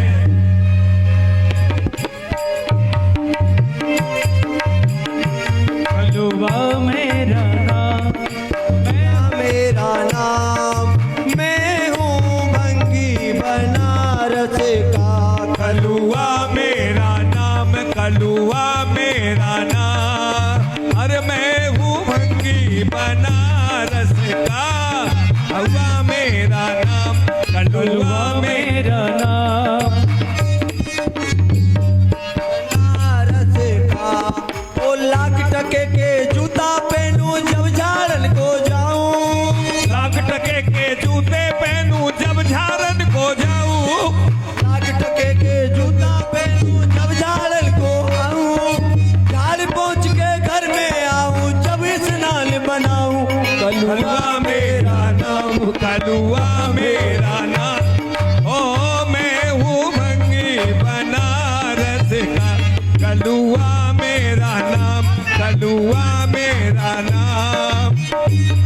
कलुआ मेरा नाम, मेरा नाम, मैं हूँ भंगी बनारस का। कलुआ मेरा नाम, कलुआ मेरा नाम, अरे मैं हूँ भंगी बनारस का। कलुआ मेरा नाम, कलुआ मेरा नाम, बनारस का। ओ लाख टके के जूता पहनूं जब झारन को जाऊं। लाख टके के जूते पहनूं जब झारन को जाऊं। लाख टके के जूता पहनूं जब झारन को आऊं। झाड़ पहुंच के घर में आऊं जब स्नान बनाऊं। कलुआ मेरा नाम, कलुआ मेरा नाम, ओ मैं हूँ भंगी बनारस का। कलुआ मेरा नाम, कलुआ मेरा नाम,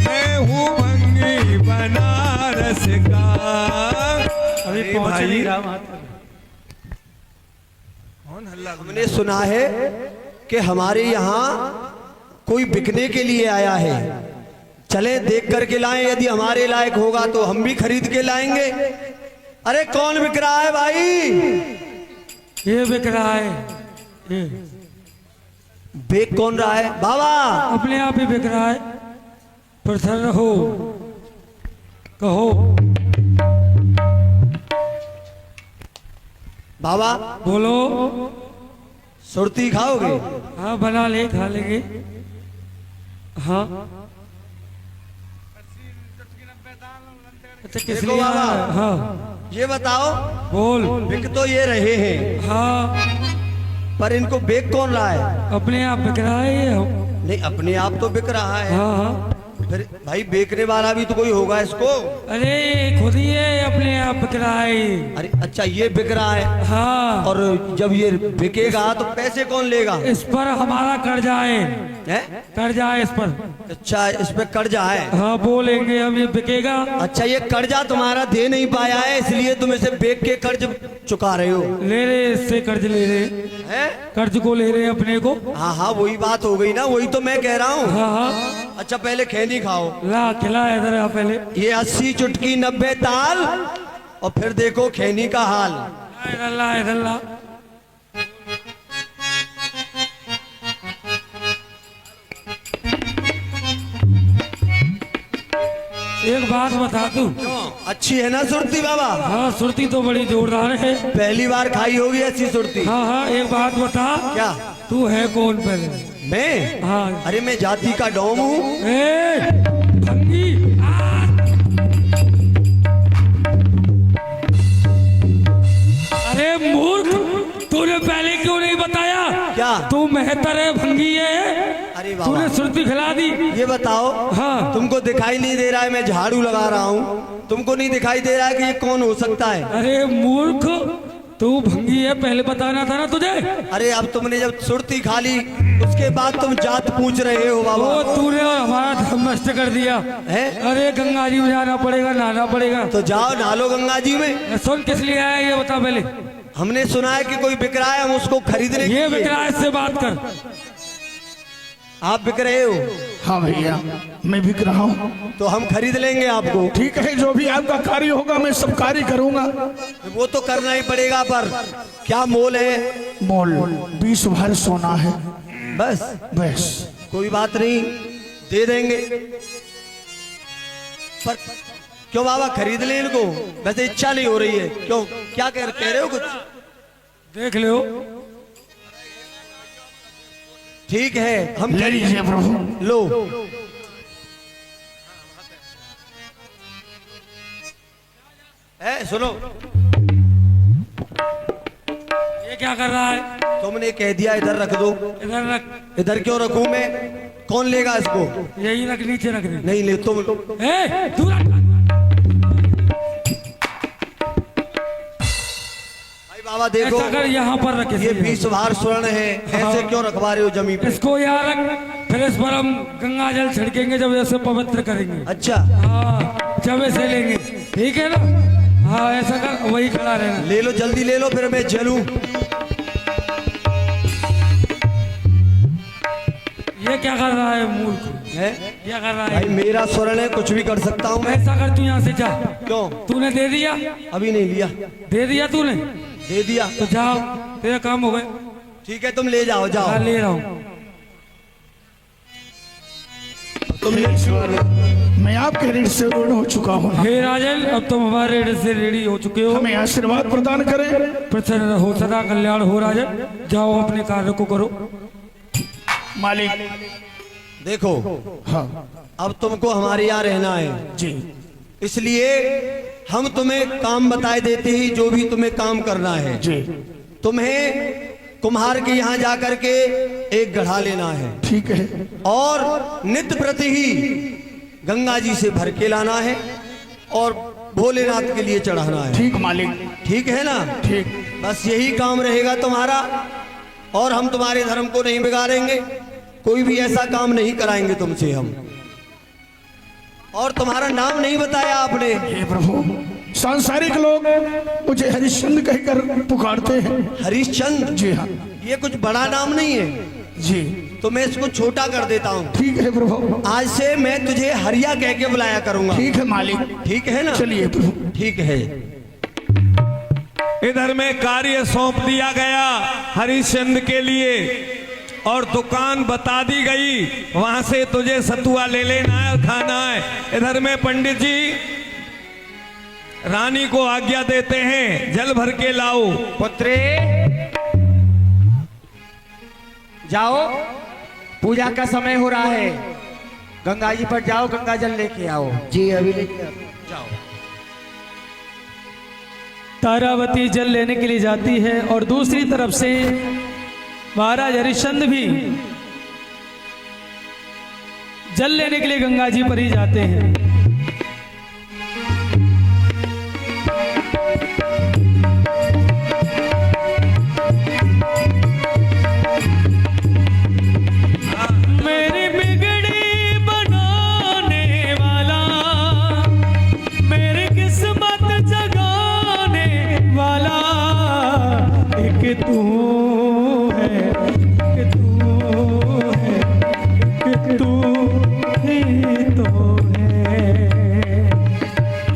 मैं हूँ भंगी बनारस का। अभी पहुंच नहीं रहा वहां तक। हमने सुना है कि हमारे यहाँ कोई बिकने के लिए आया है। चले देख करके लाएं, यदि हमारे लायक होगा तो हम भी खरीद के लाएंगे। अरे कौन बिक रहा है भाई? ये बिक रहा है, ये बेच कौन रहा है बाबा? अपने आप ही बिक रहा है। प्रसन्न रहो, कहो बाबा बोलो। सुरती खाओगे? हाँ बना ले, खा लेंगे। हाँ अच्छा किस देखो लिए बाबा। आया? हाँ ये बताओ, बोल। बिक तो ये रहे हैं हाँ पर इनको बेच कौन रहा है? अपने आप बिक रहा है ये। नहीं, अपने आप तो बिक रहा है। हाँ हाँ फिर भाई बेचने वाला भी तो कोई होगा इसको। अरे खुद ही ये अपने आप बिक रहा है। अरे अच्छा, ये बिक रहा है। हाँ और जब ये बिकेगा तो पैसे कौन लेगा? इस पर हमारा कर्जा है, है? कर्जा है इस पर। अच्छा, इस पे कर्जा है। हाँ बोलेंगे हम, ये बिकेगा। अच्छा, ये कर्जा तुम्हारा दे नहीं पाया है इसलिए तुम इसे बेच के कर्ज चुका रहे हो। ले रहे, इससे कर्ज ले रहे, हैं? कर्ज को ले रहे अपने को। हाँ हाँ, वही बात हो गई ना, वही तो मैं कह रहा हूँ। हाँ हाँ अच्छा, पहले खैनी खाओ। ला खिला इधर आ पहले। ये 80 चुटकी 90 ताल और फिर देखो खैनी का हाल। इधर ला, इधर ला। एक बात बता दूं? अच्छी है ना सुरती बाबा? हाँ सुरती तो बड़ी जोरदार है। पहली बार खाई होगी ऐसी सुरती। हाँ हाँ एक बात बता, क्या? तू है कौन पहले? मैं? हाँ अरे मैं जाति का डोम हूँ। ए, भंगी। अरे मूर्ख, तूने पहले क्यों नहीं बताया? क्या? तू मेहतर है, भंगी है। अरे बाबा, तूने सुरती खिला दी। ये बताओ, हाँ। तुमको दिखाई नहीं दे रहा है मैं झाड़ू लगा रहा हूँ? तुमको नहीं दिखाई दे रहा है कि ये कौन हो सकता है? अरे मूर्ख, तू भंगी है, पहले बताना था ना तुझे। अरे अब तुमने जब सुरती खा ली उसके बाद तुम जात पूछ रहे हो बाबा। वो तूने हमारा धर्म नष्ट कर दिया है? अरे गंगा जी में जाना पड़ेगा, नहाना पड़ेगा। तो जाओ नहा लो गंगा जी में। सुन, किस लिए आया ये बता पहले। हमने सुना है कि कोई बिक रहा है, हम उसको खरीदने ये के लिए- बिक रहा है, इससे बात कर। आप बिक रहे हो हाँ भैया, मैं बिक रहा हूँ। तो हम खरीद लेंगे आपको। ठीक है, जो भी आपका कार्य होगा मैं सब कार्य करूंगा। वो तो करना ही पड़ेगा, पर क्या मोल है? मोल 20 भर सोना है। बस? बस कोई बात नहीं, दे देंगे। पर क्यों बाबा खरीद ले इनको? वैसे इच्छा नहीं हो रही है। क्यों, क्या कह रहे हो कुछ? देख लो। ठीक है, हम ले लीजिए प्रभु। लो। सुनो, ये क्या कर रहा है? तुमने कह दिया इधर रख दो। इधर रख। इधर क्यों रखूं मैं? कौन लेगा इसको? यही रख, नीचे रख दे। नहीं ले, तुम लो। ए, दूर रख। बाबा देखो, ऐसा कर यहाँ पर रखे ये 20 भार स्वर्ण है, ऐसे क्यों रखवा रहे हो जमीन पे? इसको यहाँ रख, फिर इस पर हम गंगा जल छिड़केंगे जब ऐसे पवित्र करेंगे। अच्छा हाँ, जब ऐसे लेंगे, ठीक है ना? हाँ ऐसा कर, वही खड़ा रहना। ले लो, जल्दी ले लो, फिर मैं जलूं। ये क्या कर रहा है मूर्ख? है क्या कर रहा भाई, है? मेरा स्वर्ण है, कुछ भी कर सकता हूँ मैं। ऐसा कर, तू यहाँ से जा। क्यों? तूने दे दिया? अभी नहीं लिया। दे दिया तूने? दे दिया तो जाओ, तेरा काम हो गया। ठीक है, तुम ले जाओ, जाओ। हाँ, ले रहा हूँ। तुम ले मैं आपके ऋण से ऋण हो चुका हूँ। हे राजन, अब तुम हमारे ऋण से रेडी हो चुके हो। हमें आशीर्वाद प्रदान करें। प्रसन्न हो, सदा कल्याण हो राजन। जाओ अपने कार्य को करो। मालिक देखो, हाँ अब तुमको हमारे यहाँ रहना है, जी, इसलिए हम तुम्हें काम बताए देते ही जो भी तुम्हें काम करना है। जी तुम्हें कुम्हार के यहाँ जा करके एक गढ़ा लेना है, ठीक है। और नित्य प्रति ही गंगा जी से भर के लाना है और भोलेनाथ के लिए चढ़ाना है। ठीक मालिक, ठीक है ना? ठीक। बस यही काम रहेगा तुम्हारा, और हम तुम्हारे धर्म को नहीं बिगाड़ेंगे, कोई भी ऐसा काम नहीं कराएंगे तुमसे हम। और तुम्हारा नाम नहीं बताया आपने। हे प्रभु, सांसारिक लोग मुझे हरिश्चंद्र कहकर पुकारते हैं। हरिश्चंद्र? जी हाँ। ये कुछ बड़ा नाम नहीं है जी, तो मैं इसको छोटा कर देता हूँ। ठीक है प्रभु। आज से मैं तुझे हरिया कह के बुलाया करूंगा। ठीक है मालिक। ठीक है ना? चलिए प्रभु। ठीक है। इधर में कार्य सौंप दिया गया हरिश्चंद्र के लिए, और दुकान बता दी गई, वहां से तुझे सतुआ ले लेना है और खाना है। इधर में पंडित जी रानी को आज्ञा देते हैं, जल भर के लाओ। पुत्रे जाओ, पूजा का समय हो रहा है, गंगा जी पर जाओ, गंगा जल लेके आओ। जी अभी लेके आओ। जाओ। तारावती जल लेने के लिए जाती है और दूसरी तरफ से महाराज हरिश्चंद्र भी जल लेने के लिए गंगा जी पर ही जाते हैं। मेरी बिगड़ी बनाने वाला, मेरी किस्मत जगाने वाला एक तू है, एक तू है, एक तू ही तो है।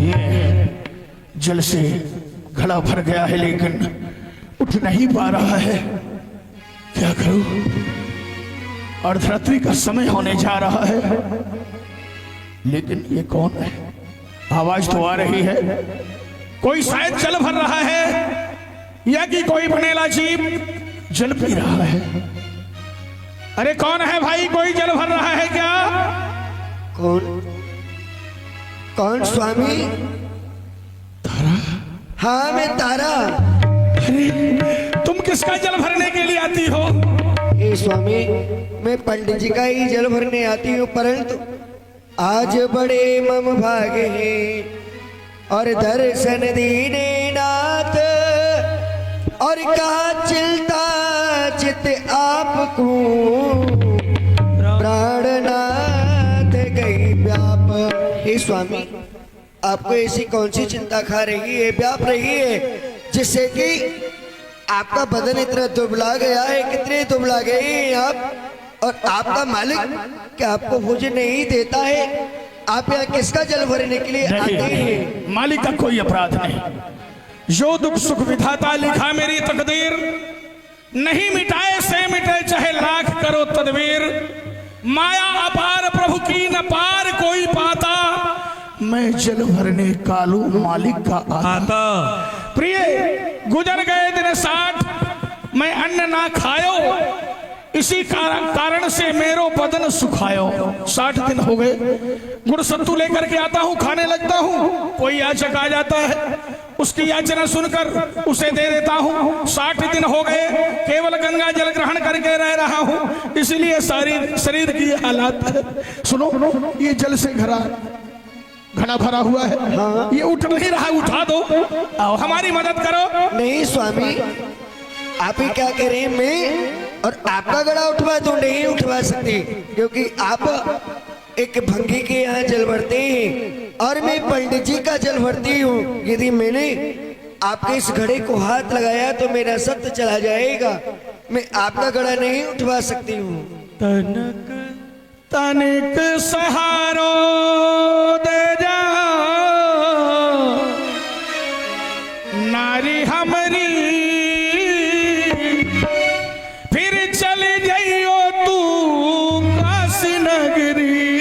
ये जल से घड़ा भर गया है, लेकिन उठ नहीं पा रहा है। क्या करूं? अर्धरात्रि का समय होने जा रहा है, लेकिन ये कौन है? आवाज तो आ रही है, कोई शायद जल भर रहा है, या कि कोई बनेला जीव जल पी रहा है। अरे कौन है भाई? कोई जल भर रहा है क्या? कौन? कौन स्वामी? तारा? हाँ मैं तारा। अरे तुम किसका जल भरने के लिए आती हो? हे स्वामी, मैं पंडित जी का ही जल भरने आती हूँ, परंतु आज बड़े मम भागे हैं और दर्शन दीने नाथ, और कहा चिलता चित आपको प्राणनाथ गई व्याप। हे स्वामी, आपको ऐसी कौन सी चिंता खा रही है, व्याप रही है, जिससे कि आपका बदन इतना दुबला गया है? कितने दुबला गए हैं आप? और आपका मालिक क्या आपको भोजन नहीं देता है? आप यहाँ किसका जल भरने के लिए आते हैं? नहीं, मालिक का कोई अपराध नहीं। जो दुख सुख विधाता लिखा मेरी तकदीर, नहीं मिटाए से मिटे चाहे लाख करो तदबीर। माया अपार प्रभु की न पार कोई पाता, मैं जल भरने कालू मालिक का आता। प्रिय गुजर गए दिन 60, मैं अन्न ना खायो, इसी कारण से मेरो बदन सुखायो। 60 दिन हो गए, गुड़ सत्तू लेकर के आता हूँ, खाने लगता हूँ, कोई याचक आ जाता है, उसकी याचना सुनकर उसे दे देता हूँ। 60 दिन हो गए, केवल गंगा जल ग्रहण करके रह रहा हूँ, इसलिए सारी शरीर की हालात है। सुनो, ये जल से घड़ा घड़ा भरा हुआ है। हाँ। ये उठ नहीं रहा, उठा दो, आओ हमारी मदद करो। नहीं स्वामी, आप ही क्या कह रहे हैं, मैं और आपका घड़ा उठवा तो नहीं उठवा सकती, क्योंकि आप एक भंगी के यहाँ जल भरते हैं और मैं पंडित जी का जल भरती हूँ। यदि मैंने आपके इस घड़े को हाथ लगाया तो मेरा सत्य चला जाएगा। मैं आपका घड़ा नहीं उठवा सकती हूँ। तनक तनिक सहारो दे जा नारी हमरी, फिर चली जाइयो तू काशी नगरी।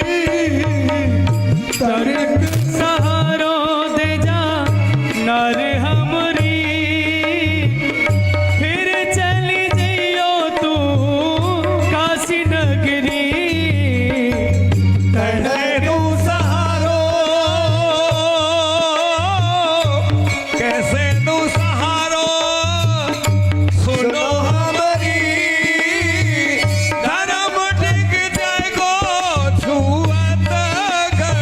तनिक सहारो दे जा नर हमरी, फिर चली जइयो तू काशी नगरी। तू सहारो, कैसे तू सहारो, सुनो हमारी, धर्म टिक जाएगो छुअत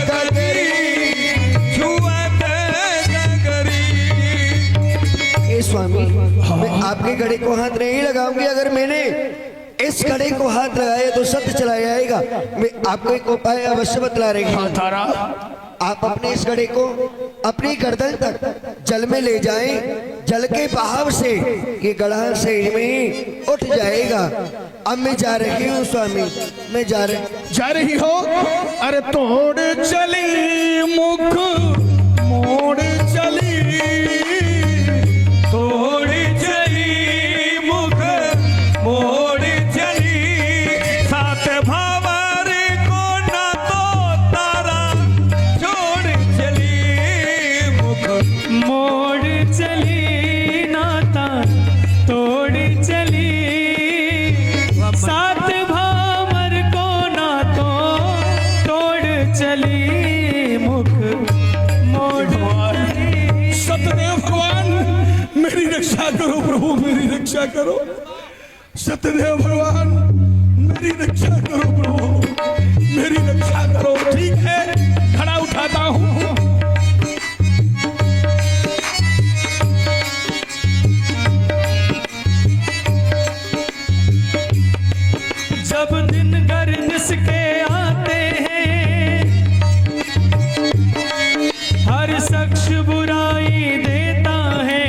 गगरी, छुअत गगरी। ए स्वामी, मैं आपके घड़े को हाथ नहीं लगाऊंगी। अगर मैंने इस घड़े को हाथ लगाया तो सत्य चला जाएगा। मैं आपको एक उपाय अवश्य बतला रही हूँ। तारा आप अपने इस घड़े को अपनी गर्दन तक जल में ले जाएं। जल के बहाव से ये गड़ा सही में ही उठ जाएगा। अब मैं जा रही हूँ स्वामी, मैं जा रही हो। अरे तोड़ चली मुख मोड़ चली, तोड़ चली मुख मोड़ चली, सात भावर को ना तो तारा छोड़ चली मुख मोड़ चली नाता तोड़ चली, सात भावर को ना तो तोड़ चली मुख मोड़ चली। सतदेव भगवान मेरी रक्षा करो प्रभु, मेरी रक्षा करो। सतदेव भगवान मेरी रक्षा करो प्रभु, मेरी रक्षा करो। ठीक है, खड़ा उठाता हूँ। जब दिन गर्मिश के आते हैं, हर शख्स बुराई देता है।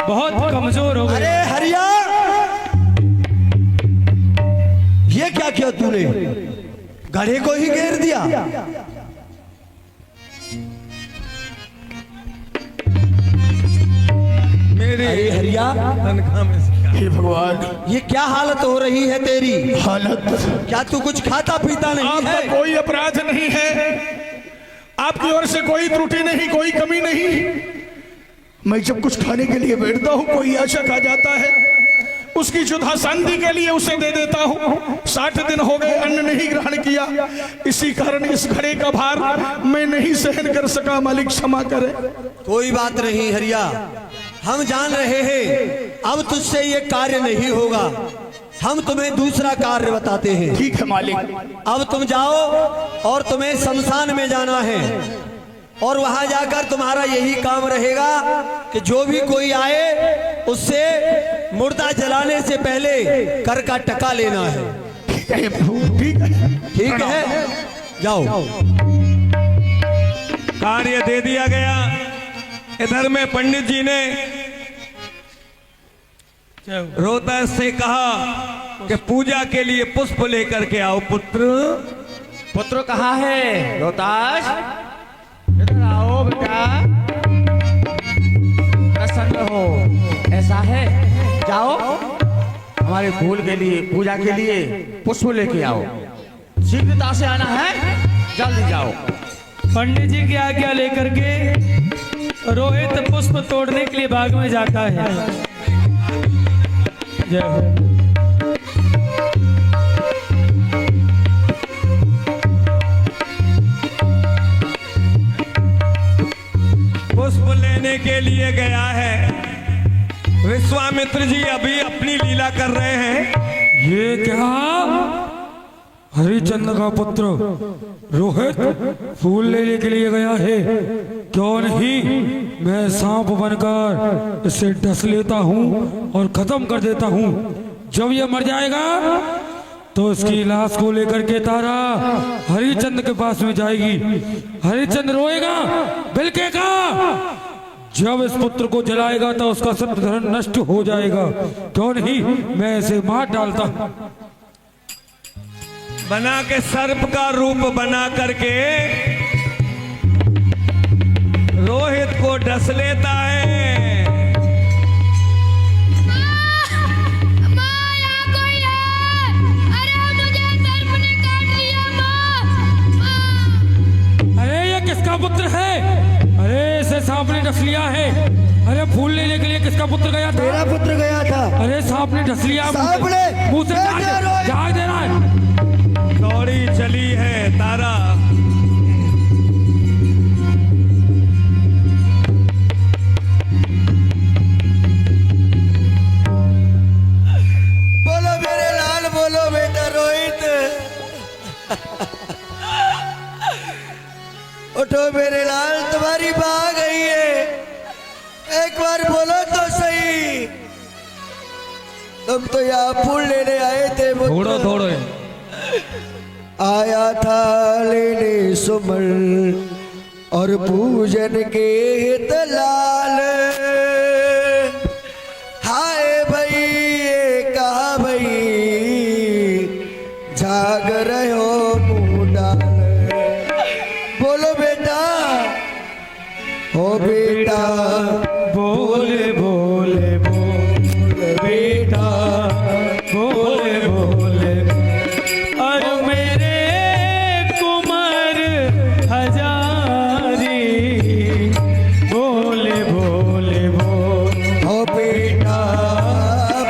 बहुत कमजोर हो गए। अरे हरिया, ये क्या किया तूने? घड़े को ही घेर दिया। मेरे अरे हरिया, तनख्वाह में से हे भगवान, ये क्या हालत हो रही है तेरी? हालत क्या तू कुछ खाता पीता नहीं आपका है? कोई अपराध नहीं है, आपकी ओर से कोई त्रुटि नहीं, कोई कमी नहीं। मैं जब कुछ खाने के लिए बैठता हूँ, कोई याचक आ जाता है, उसकी जुधा शांति के लिए उसे दे देता हूँ। 60 दिन हो गए अन्न नहीं ग्रहण किया, इसी कारण इस घड़े का भार मैं नहीं सहन कर सका। मालिक क्षमा करे। कोई बात नहीं हरिया, हम जान रहे हैं अब तुझसे ये कार्य नहीं होगा। हम तुम्हें दूसरा कार्य बताते हैं। ठीक है मालिक। अब तुम जाओ और तुम्हें शमशान में जाना है, और वहां जाकर तुम्हारा यही काम रहेगा कि जो भी कोई आए उससे मुर्दा जलाने से पहले कर का टका लेना है। ठीक है प्रभु, ठीक है। ठीक है, जाओ। कार्य दे दिया गया। इधर में पंडित जी ने रोहतास से कहा कि पूजा के लिए पुष्प लेकर के आओ। पुत्र पुत्र कहाँ है? रोहतास, इधर आओ बेटा, प्रसन्न हो। ऐसा है, जाओ हमारे फूल के लिए, पूजा के लिए पुष्प लेके आओ। शीघ्रता से आना है, जल्दी जाओ। पंडित जी की आज्ञा लेकर के रोहित पुष्प तोड़ने के लिए बाग में जाता है। जय हो। देखने के लिए गया है। विश्वामित्र जी अभी अपनी लीला कर रहे हैं। ये क्या? हरिचंद्र का पुत्र रोहित फूल लेने के लिए गया है। क्यों नहीं मैं सांप बनकर इसे डस लेता हूँ और खत्म कर देता हूँ। जब ये मर जाएगा तो इसकी लाश को लेकर के तारा हरिचंद्र के पास में जाएगी। हरिचंद्र रोएगा, बिलकेगा। जब इस पुत्र को जलाएगा तो उसका सब धन नष्ट हो जाएगा। क्यों नहीं मैं इसे मार डालता हूं। बना के सर्प का रूप बना करके रोहित को डस लेता है। माँ, यहाँ कोई है? अरे मुझे सर्प ने काट लिया माँ। अरे ये किसका पुत्र है? अरे इसे सांप ने डस लिया है। अरे फूल लेने के लिए किसका पुत्र गया था? मेरा पुत्र गया था। अरे सांप ने डस लिया। सांप ने? मुंह से झाग दे रहा है। दौड़ी चली है तारा। बोलो मेरे लाल, बोलो बेटा रोहित। उठो मेरे लाल, तुम्हारी माँ आ गई है। एक बार बोलो तो सही। तुम तो यहाँ फूल लेने आए थे। थोड़ो थोड़ो आया था लेने सुमन और पूजन के हित लाल। हाय भई ये कहा भई, जाग रहे हो मुंह डाल। बोलो बेटा, ओ बेटा, बोले बोले बोले बेटा, बोले बोले। और मेरे कुमार हजारी, बोले बोले बोल। ओ बेटा,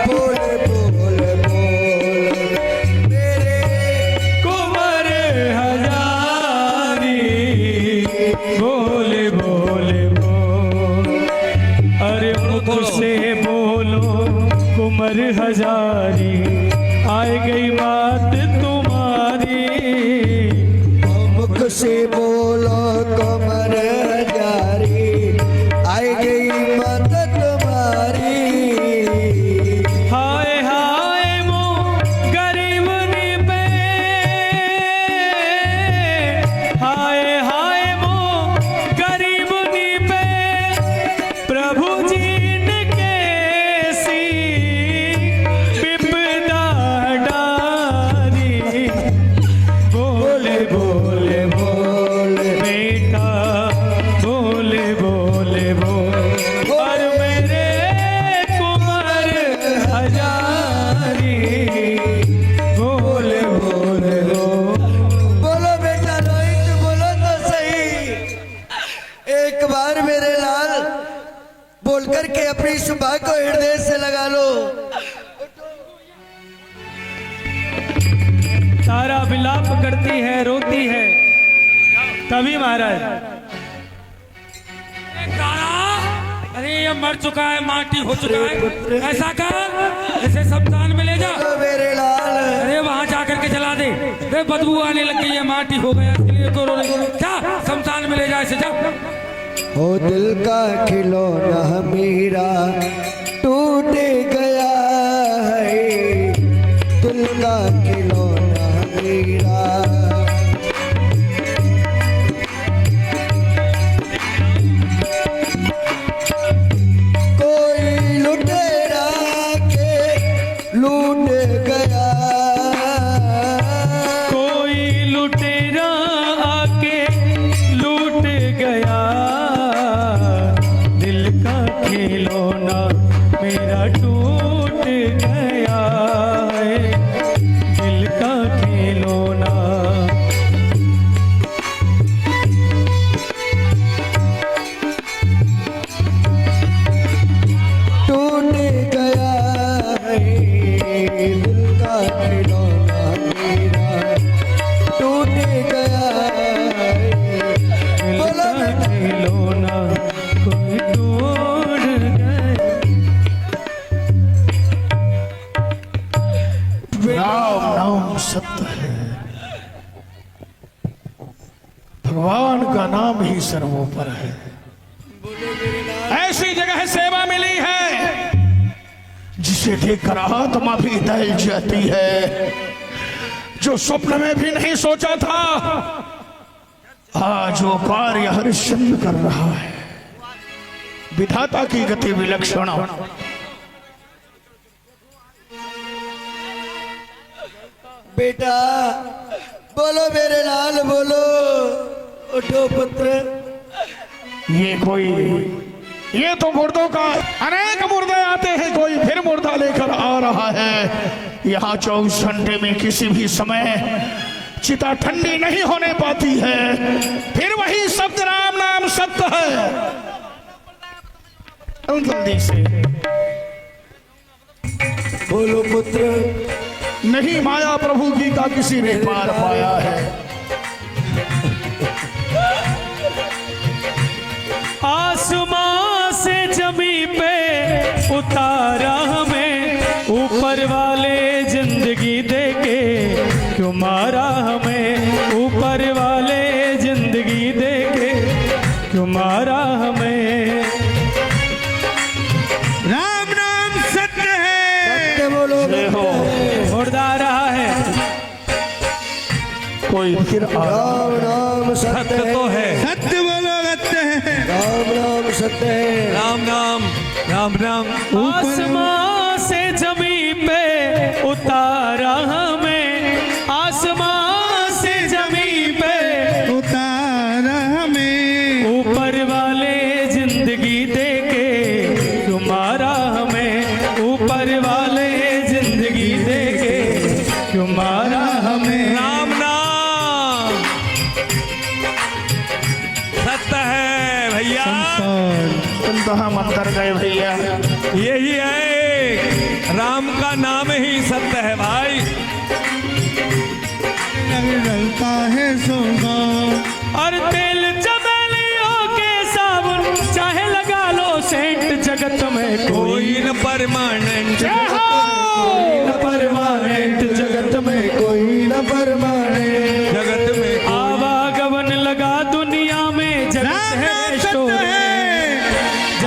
बोल बोल बोल। मेरे कुमार हजारी, बोले बोले बोल। अरे मुख से बोलो कुमार हजारी, आए गई बात तुम्हारी। मुख से बोलो कमर हजारी, आई गई मत तुम्हारी। हाय हाय मो गरीबनी पे, हाय हाय मो गरीबनी पे, प्रभु जी ने कैसी विपदा डारी। बोले बोले बोल बेटा, बोले बोले बोल। और मेरे कुमार हजारी, बोले बोले बोल। बोलो बेटा रोहित, बोलो तो सही। एक बार मेरे लाल बोल करके अपनी सुबह को हृदय से लगा लो। तारा विलाप करती है, रोती है। तभी महाराज अरे ये मर चुका है, माटी हो चुका है। ऐसा कर इसे शमशान में ले जा। बोलो मेरे लाल, अरे वहां जाकर के जला दे। देख बदबू आने लग गई है, माटी हो गया। इसके लिए करो जा, शमशान में ले जा इसे, जा। हो दिल का खिलौना मेरा टूट गया है। दिल का खिलौना मेरा कोई लुटेरा के लूट गया। कोई लुटेरा आके लूट गया। दिल का खिलौना मेरा टूट गया है। दिल का खिलौना। टूट गया है दिल का खिलौना मेरा, टूट गया है। दिल का खिलौना कोई सत्य है, भगवान का नाम ही सर्वोपर है। ऐसी जगह सेवा मिली है जिसे देखकर आत्मा भी दहल जाती है, जो स्वप्न में भी नहीं सोचा था आज वो कार्य हरिश्चंद्र कर रहा है। विधाता की गति विलक्षण। बेटा बोलो मेरे लाल बोलो, उठो पुत्र। ये तो मुर्दों का अनेक मुर्दे आते हैं, कोई फिर मुर्दा लेकर आ रहा है। यहाँ 24 घंटे में किसी भी समय चिता ठंडी नहीं होने पाती है। फिर वही शब्द राम नाम सत्य है। जल्दी से बोलो पुत्र। नहीं माया प्रभु की का किसी ने पार पाया है। आसमां से जमी पे उतारा हमें, ऊपर वाले जिंदगी देके क्यों मारा हमें, ऊपर वाले जिंदगी देके क्यों मारा हमें। राम नाम सत्य है। सत्य बोलो मुर्दा रहा है कोई फिर राम नाम सत्य सत्य तो है। सत्य बोलो सत्य है। राम नाम सत्य है। राम नाम राम नाम। आसमां से जमी पे उतारा हमें, आसमां से जमी पे उतारा हमें, ऊपर वाले जिंदगी देके क्यों मारा हमें, ऊपर वाले जिंदगी देके क्यों मारा हमें। राम नाम सत्य है भैया। कहाँ मंतर गए भैया। यही है, राम का नाम ही सत्य है भाई। जलता है सोना और तेल चमेलियों के साबुन चाहे लगा लो सेंट, जगत में कोई न परमानेंट। परमानेंट जगत में कोई न परमानेंट। जगत में आवागमन लगा दुनिया में, जगत है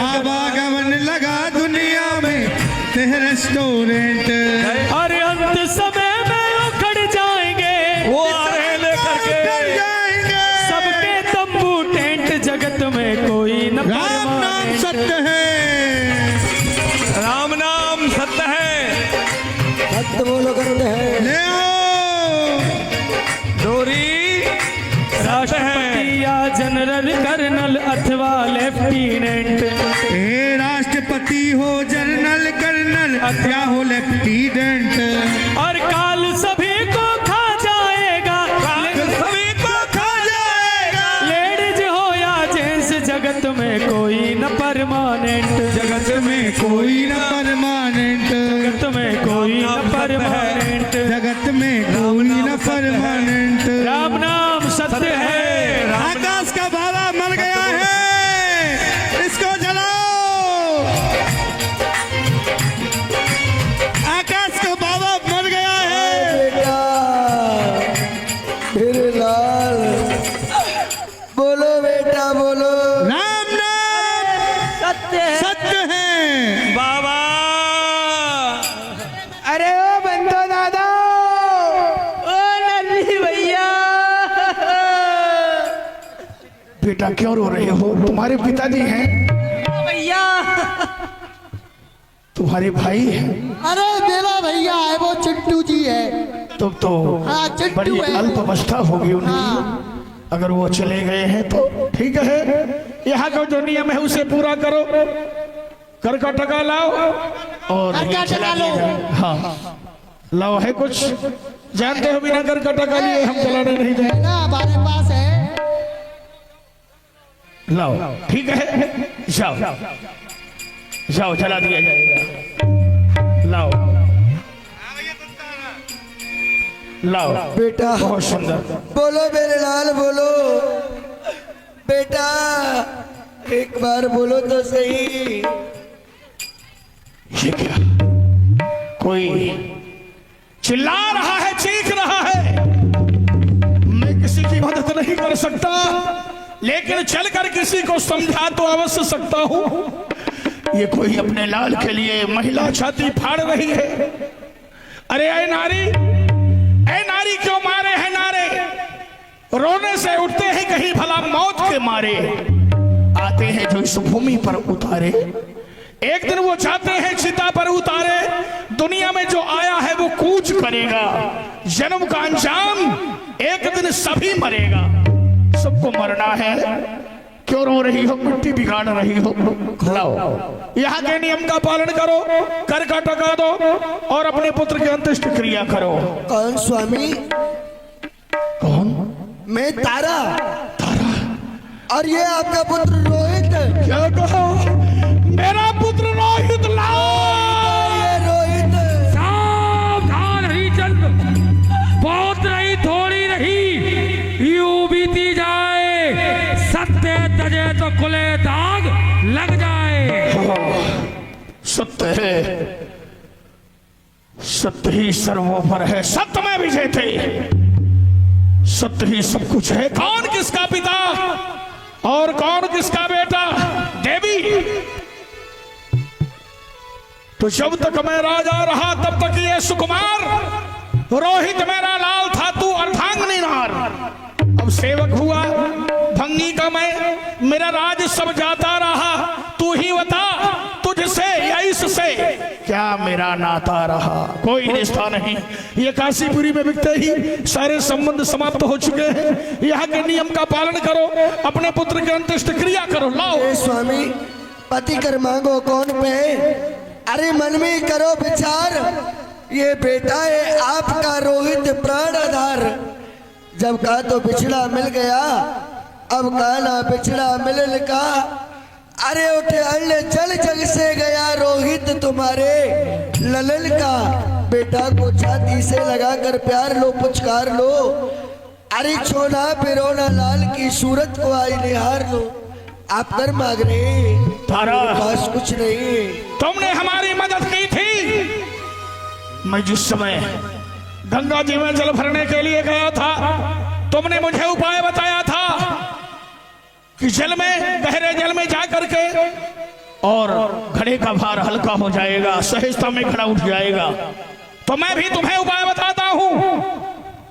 आवागमन लगा दुनिया में रेस्टोरेंट। और अंत समय में उखड़ जाएंगे वो आ रहे हैं लेकर के। सबके तंबू टेंट, जगत में कोई न राम नाम सत्य है। राम नाम सत्य है। सत्य बोलो करते हैं। ले आओ डोरी सत्य है। राष्ट्रपति या जनरल कर्नल अथवा लेफ्टिनेंट, ए राष्ट्रपति हो जनरल कर्नल या हो लेफ्टिनेंट। और काल सभी को खा जाएगा, सभी को खा जाएगा। लेडीज हो या जेंट्स, जगत में कोई न परमानेंट, जगत में कोई न परमानेंट। जगत में कोई न परमानेंट। जगत में कोई न परमानेंट। राम नाम सत्य है। आकाश का बाबा मर गया है, इसको जलाओ। आकाश का बाबा मर गया है। बेटा मेरे लाल बोलो बेटा बोलो। राम नाम सत्य है। बाबा अरे ओ बंदो दादा, ओ नन्ही भैया। बेटा क्यों रो रहे हो? तुम्हारे पिताजी हैं, भैया तुम्हारे भाई हैं। अरे मेरा भैया है, वो चिट्टू जी है। तब तो हाँ, चिट्टू बड़ी है। अल्प अवस्था होगी उनकी। अगर वो चले गए हैं तो ठीक है, यहाँ का जो नियम है उसे पूरा करो। कर का टका लाओ और कर का टका लो। हाँ लाओ है कुछ, जानते हो बिना कर का टका लिए हम चलाने नहीं जाए। ना हमारे पास है। लाओ ठीक है, जाओ जाओ चला दिया जाएगा। लाओ लाओ बेटा बहुत सुंदर। बोलो मेरे लाल बोलो। बेटा एक बार बोलो तो सही। ये क्या? कोई चिल्ला रहा है, चीख रहा है। मैं किसी की मदद नहीं कर सकता, लेकिन चलकर किसी को समझा तो अवश्य सकता हूं। ये कोई अपने लाल के लिए महिला छाती फाड़ रही है। अरे ऐ नारी क्यों मारे हैं नारे? रोने से उठते हैं कहीं भला मौत के मारे। आते हैं जो इस भूमि पर उतारे, एक दिन वो चाहते हैं चिता पर उतारे। दुनिया में जो आया है वो कूच करेगा, जन्म का अंजाम एक दिन सभी मरेगा। सबको मरना है, क्यों रो रही हो, मिट्टी बिगाड़ रही हो? लाओ, यहाँ के नियम का पालन करो, कर का टका दो और अपने पुत्र की अंत्येष्टि क्रिया करो। कौन स्वामी? कौन? मैं तारा। और ये आपका पुत्र रोहित। क्या कहो? मेरा पुत्र रोहित लाओ। ये रोहित। सावधान हरिचंद, बहुत नहीं थोड़ी नहीं, यूं बीती जाए, सत्य तजे तो खुले दाग लग जाए। सत्य है, सत्य ही सर्वोपरि है, सत्य में विजय थे, सत्य ही सब कुछ है। कौन किसका पिता और कौन किसका बेटा? देवी, तो जब तक मैं राजा रहा तब तक ये सुकुमार रोहित मेरा लाल था, तू अर्धांगिनी नार। अब सेवक हुआ भंगी का मैं, मेरा राज सब जाता रहा। तू ही बता, तुझसे या इससे क्या मेरा नाता रहा? कोई रिश्ता नहीं। ये काशीपुरी में बिकते ही सारे संबंध समाप्त हो चुके हैं। यहाँ के नियम का पालन करो, अपने पुत्र की अंत्येष्टि क्रिया करो। लाओ। ए स्वामी, पति कर मांगो कौन पे? अरे मन में करो विचार, ये बेटा है आपका रोहित प्राण आधार। जब का तो बिछड़ा मिल गया, अब का ना बिछड़ा मिलल का। अरे उठे अल्ले जल जग से गया रोहित तुम्हारे ललन का। बेटा को छाती से लगाकर प्यार लो, पुचकार लो। अरे छोना पिरोना लाल की सूरत को आई निहार लो। आप कर मांग रहे, तारा पास कुछ नहीं। तुमने हमारी मदद की थी। मैं जिस समय गंगा जी में जल भरने के लिए गया था, तुमने मुझे उपाय बताया था कि जल में, गहरे जल में जाकर के और घड़े का भार हल्का हो जाएगा, सहजता में घड़ा उठ जाएगा। तो मैं भी तुम्हें उपाय बताता हूं।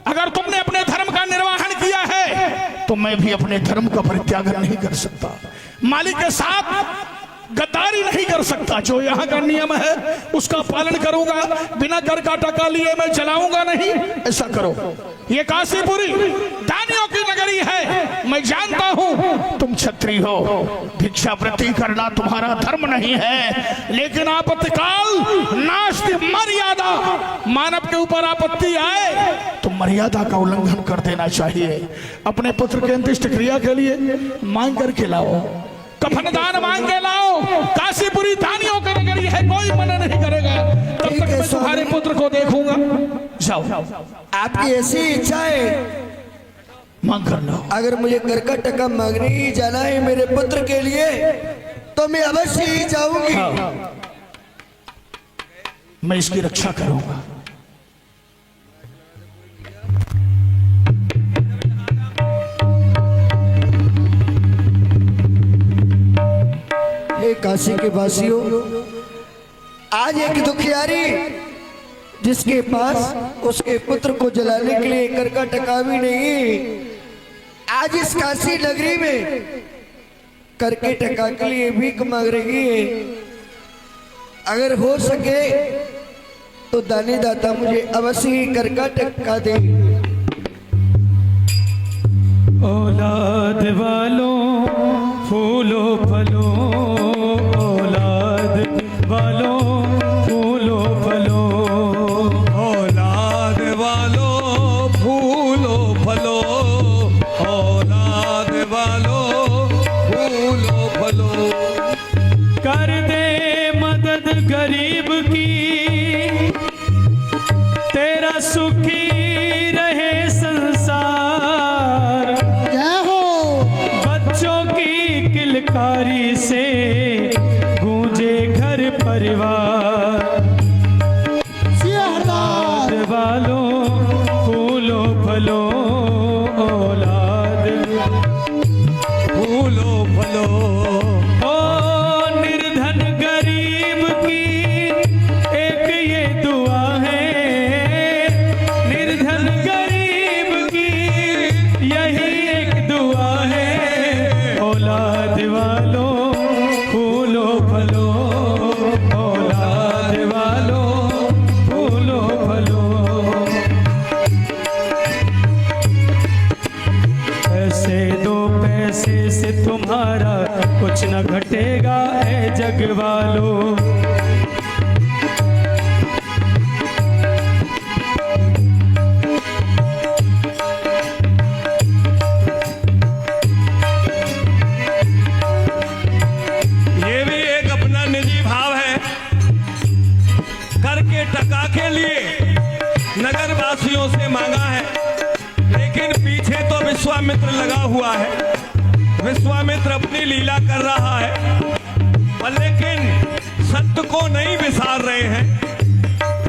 अगर तुमने अपने धर्म का निर्वहन किया है तो मैं भी अपने धर्म का परित्याग नहीं कर सकता, मालिक के साथ गद्दारी नहीं कर सकता। जो यहाँ का नियम है उसका पालन करूंगा, बिना कर का टका लिए मैं चलाऊंगा नहीं। ऐसा करो, ये काशीपुरी दानियों की नगरी है। मैं जानता हूं तुम क्षत्रिय हो, भिक्षावृत्ति करना तुम्हारा धर्म नहीं है, लेकिन आपत्तिकाल नास्ति मर्यादा। मानव के ऊपर आपत्ति आए तो मर्यादा का उल्लंघन कर देना चाहिए। अपने पुत्र के अंत्येष्टि क्रिया के लिए मांग करके लाओ, कफनदान मांग के लाओ। काशीपुरी दानियों की नगरी है, कोई मना नहीं करेगा। तब तक मैं तुम्हारे पुत्र को देखूंगा। जाओ, आपकी ऐसी इच्छा है, मांग कर लो। अगर मुझे कर का टका मांगने ही जाना है मेरे पुत्र के लिए तो मैं अवश्य ही जाऊंगी। हाँ, मैं इसकी रक्षा करूंगा। हे काशी के वासियों, आज एक दुखियारी जिसके पास उसके पुत्र को जलाने के लिए कर का टका भी नहीं, आज इस काशी नगरी में कर के टका के लिए भीख मांग रही है। अगर हो सके तो दानी दाता मुझे अवश्य ही कर का टका दे। औलाद वालों फूलो फलो, औलाद वालों फूलो फलो, औलाद वालों फूलो फलो, औलाद वालों फूलो फलो। कर दे मदद गरीब की, तेरा सुखी रहे संसार। बच्चों की किलकारी से गूंजे घर परिवार। औलाद फलो औलाद फूलो फलो ओ निर्धन गरीब की एक ये दुआ है, निर्धन गरीब की यही एक दुआ है, औलाद वालों फूलो फलो, औलाद वालों फूलो फलो। पैसे दो पैसे से तुम्हारा कुछ न घटेगा ऐ जग वालों। ये भी एक अपना निजी भाव है। कर के टका के लिए नगर वासियों से मांगा है, लेकिन पीछे तो विश्वामित्र लगा हुआ है। विश्वामित्र अपनी लीला कर रहा है, पर लेकिन सत्य को नहीं विसार रहे हैं,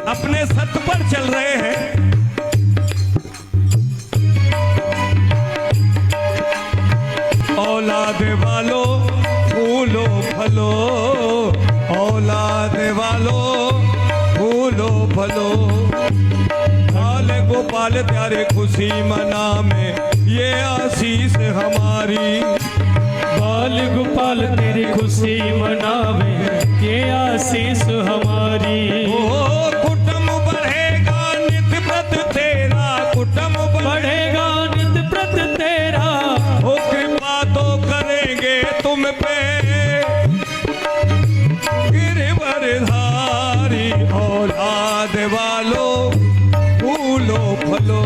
अपने सत्य पर चल रहे हैं। औलाद वालों फूलो फलो, औलाद वालों फूलो फलो। बाल गोपाल प्यारे खुशी मना में ये आशीष हमारी, बाल गोपाल तेरी खुशी मनावे ये आशीष हमारी। ओ कुटुंब बढ़ेगा नित व्रत तेरा, कुटुंब बढ़ेगा नित व्रत तेरा, हो कृपा तो करेंगे तुम पे गिरवरधारी। औलाद वालों फूलो फलो,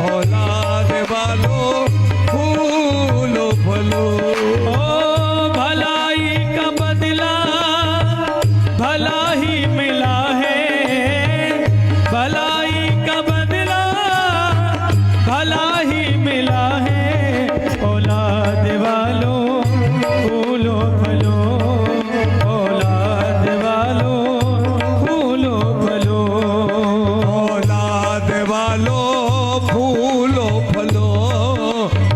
औलाद वालों फूलो फलो। ओ भलाई का बदला भला ही मिला है, भलाई का बदला भला ही मिला है, औलाद वालों फूलो फलो, औलाद वालों फूलो फलो। औलाद वालों फूलो फलो,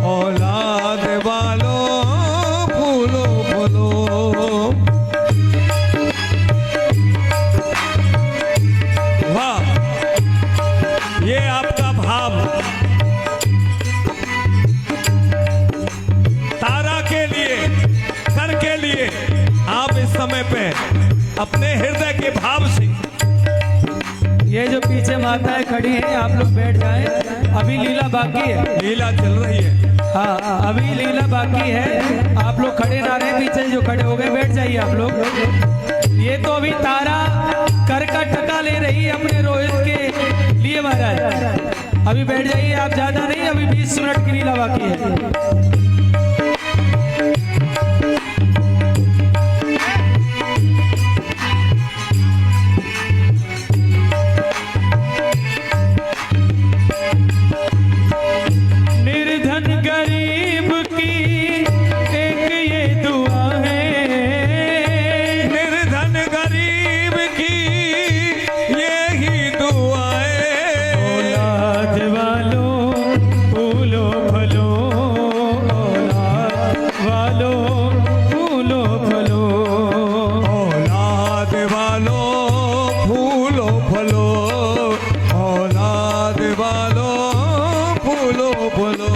औलाद वालों फूलो फलो। वाह, ये आपका भाव तारा के लिए, कर के लिए आप इस समय पे अपने हृदय के भाव से। ये जो पीछे माताएं खड़ी हैं आप लोग बैठ जाएं, अभी लीला बाकी है। लीला चल रही है। हाँ अभी लीला बाकी है, आप लोग खड़े ना रहे, पीछे जो खड़े हो गए बैठ जाइए आप लोग। ये तो अभी तारा कर का टका ले रही है अपने रोहित के लिए महाराज, अभी बैठ जाइए आप, ज्यादा नहीं, अभी 20 मिनट की लीला बाकी है। निर्धन गरीब की एक ये दुआ है, निर्धन गरीब की यही दुआएं। औलाद वालों फूलो फलो, औलाद वालों फूलो फलो। औलाद वालों फूलो फलो, औलाद वालों फूलो फलो।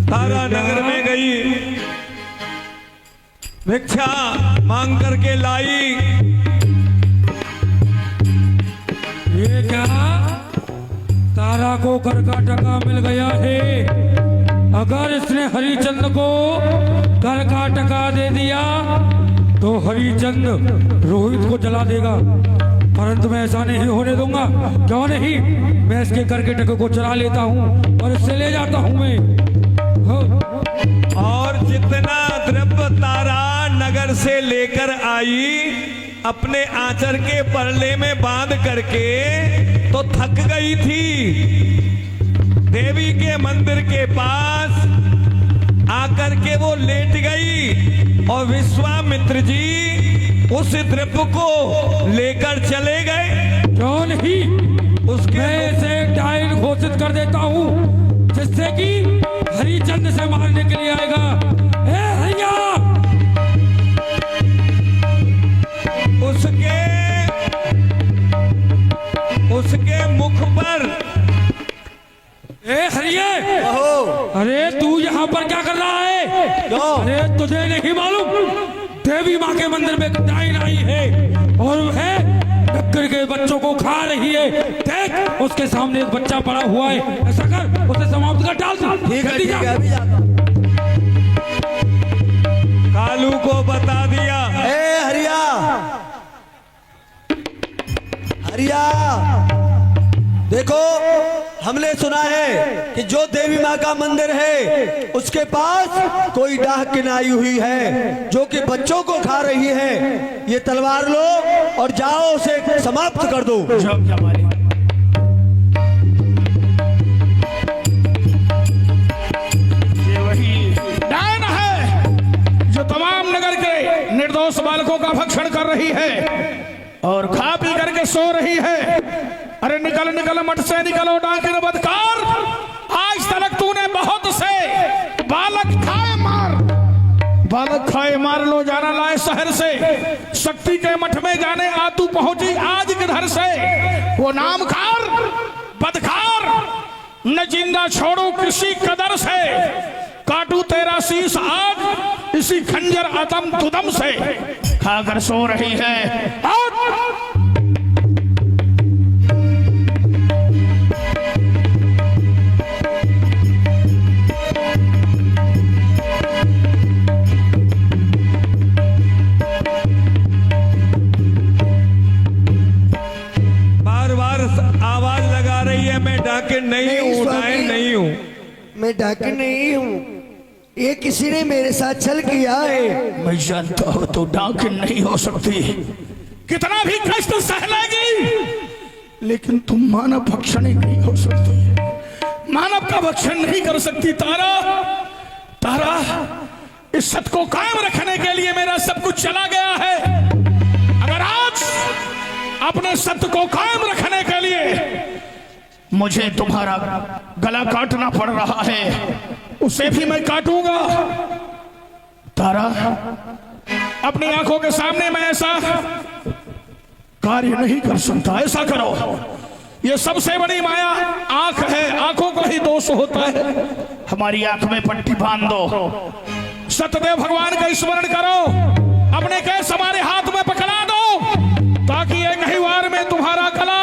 तारा नगर में गई, भिक्षा मांग करके लाई। ये क्या, तारा को घर का टका मिल गया है। अगर इसने हरिचंद को घर का टका दे दिया तो हरिचंद रोहित को जला देगा, परंतु मैं ऐसा नहीं होने दूंगा। क्यों नहीं, मैं इसके घर के टके को चला लेता हूँ और इससे ले जाता हूँ मैं। हाँ। और जितना द्रव्य तारा नगर से लेकर आई, अपने आंचल के परले में बांध करके तो थक गई थी। देवी के मंदिर के पास आकर के वो लेट गई और विश्वामित्र जी उस द्रव्य को लेकर चले गए। क्यों नहीं, उसके मैं इसे डायन घोषित कर देता हूँ, जिससे कि हरिचंद से मारने के लिए आएगा। ए हरिया, उसके मुख पर। ए हरिये, अरे तू यहाँ पर क्या कर रहा है? अरे तुझे नहीं मालूम, देवी माँ के मंदिर में डायन आई है और वह नक्कर के बच्चों को खा रही है। देख, उसके सामने एक बच्चा पड़ा हुआ है। ऐसा कर, उसे समाप्त कर डाल। ठीक है, जल्दी जा। अभी जाता हूं। कालू को बता दिया। ए हरिया, हरिया, देखो हमने सुना है कि जो देवी माँ का मंदिर है उसके पास कोई डाकिन आई हुई है जो कि बच्चों को खा रही है। ये तलवार लो और जाओ उसे समाप्त कर दो। ये वही डायन है जो तमाम नगर के निर्दोष बालकों का भक्षण कर रही है और खा पी करके सो रही है। अरे निकल निकल मठ से निकलो डाकिन बदकार, आज तक तूने बहुत से बालक खाए मार लो जाना लाए शहर से। शक्ति के मठ में जाने आ तू पहुंची आज किधर से? वो नामखार बदकार, न जिंदा छोड़ू किसी कदर से, काटू तेरा शीश आज इसी खंजर अदम तुदम से। खाकर सो रही है और आवाज लगा रही है, मैं डाकिन नहीं हूँ, डायन नहीं हूँ। मैं डाकिन नहीं हूँ, ये किसी ने मेरे साथ छल किया है। मैं जानता हूँ तो डाकिन नहीं हो सकती, कितना भी कष्ट सह लेगी, लेकिन तुम मानव भक्षण ही नहीं हो सकती, मानव का भक्षण नहीं कर सकती। तारा, तारा, इस सत्य को कायम रखने के लिए मेरा सब कुछ चला गया है। अगर आज अपने सत्य को कायम रखने के लिए मुझे तुम्हारा गला काटना पड़ रहा है, उसे भी मैं काटूंगा। तारा, अपनी आंखों के सामने मैं ऐसा कार्य नहीं कर सकता। ऐसा करो, ये सबसे बड़ी माया आंख है, आंखों का ही दोष होता है। हमारी आंख में पट्टी बांध दो, सत्यदेव भगवान का स्मरण करो, अपने केस हमारे हाथ में पकड़ा दो, ताकि एक ही वार में तुम्हारा गला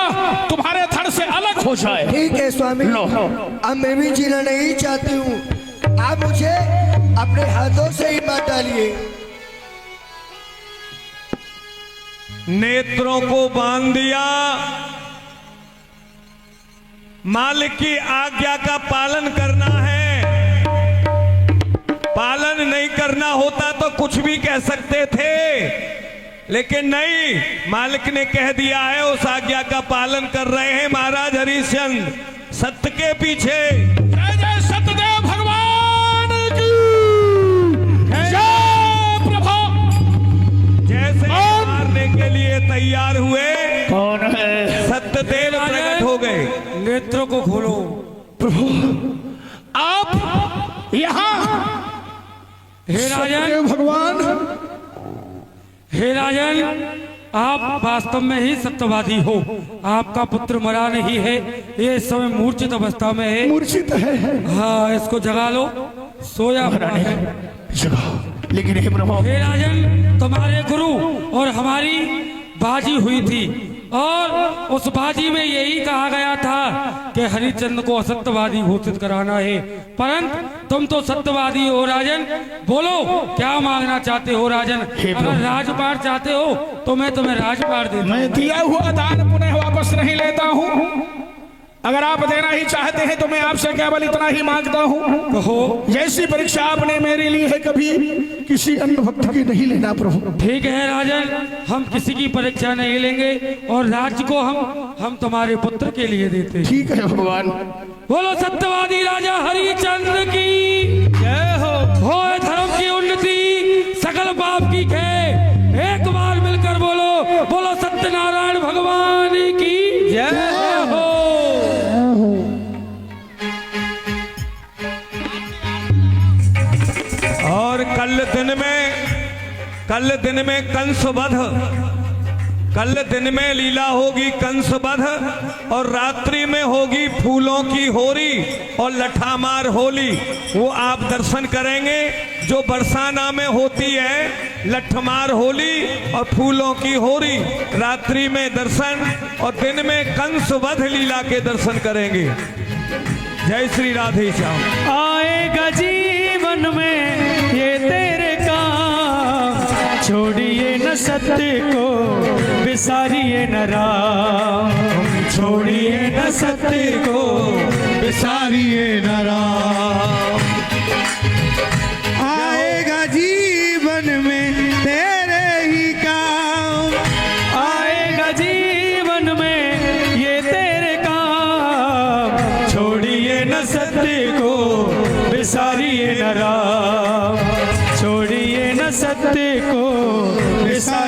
तुम्हारे धड़ से अलग हो जाए। ठीक है स्वामी, अब मैं भी जीना नहीं चाहती हूँ, आप मुझे अपने हाथों से ही मार डालिए। नेत्रों को बांध दिया, मालिक की आज्ञा का पालन करना है। पालन नहीं करना होता तो कुछ भी कह सकते थे, लेकिन नहीं, मालिक ने कह दिया है, उस आज्ञा का पालन कर रहे हैं महाराज हरिश्चंद्र सत्य के पीछे। जय जय सत्यदेव भगवान की जय। प्रभु जैसे मारने के लिए तैयार हुए, कौन है? सत्यदेव प्रकट हो गए। नेत्रों को खोलो। प्रभु आप यहाँ? हे राजन, सत्यदेव भगवान, हे राजन, आप वास्तव में ही सत्यवादी हो। आपका पुत्र मरा नहीं है, ये इस समय मूर्छित अवस्था में है। मूर्छित है। हाँ, इसको जगा लो, सोया हुआ है। जगाओ, लेकिन हे प्रभु, हे राजन, तुम्हारे गुरु और हमारी बाजी हुई थी, और उस बाजी में यही कहा गया था कि हरिचंद्र को असत्यवादी घोषित कराना है, परंतु तुम तो सत्यवादी हो राजन। बोलो, क्या मांगना चाहते हो राजन? अगर राजपाट चाहते हो तो मैं तुम्हें राजपाट देता हूं। मैं दिया हुआ दान पुनः वापस नहीं लेता हूँ। अगर आप देना ही चाहते हैं तो मैं आपसे केवल इतना ही मांगता हूँ, कहो। जैसी परीक्षा आपने मेरे लिए है कभी किसी अन्य भक्त की नहीं लेना प्रभु। ठीक है राजन, हम किसी की परीक्षा नहीं लेंगे, और राज्य को हम तुम्हारे पुत्र के लिए देते हैं। ठीक है भगवान। बोलो सत्यवादी राजा हरिचंद्र की जय हो। धर्म की उन्नति, सकल पाप की खेय, एक बार मिलकर और कल दिन में कंस वध, कल दिन में लीला होगी कंस वध, और रात्रि में होगी फूलों की होरी और लठामार होली। वो आप दर्शन करेंगे। जो बरसाना में होती है लठमार होली और फूलों की होरी, रात्रि में दर्शन, और दिन में कंस वध लीला के दर्शन करेंगे। जय श्री राधे श्याम। आएगा जीवन में ये तेरे काम, छोड़िए न सत्य को विसारिए न राम, छोड़िए न सत्य को विसारिए न राम। आएगा जीवन में तेरे ही काम, आएगा जीवन में ये तेरे काम, छोड़िए न सत्य को विसारिए न राम, छोड़िए न सत्य को विसारिए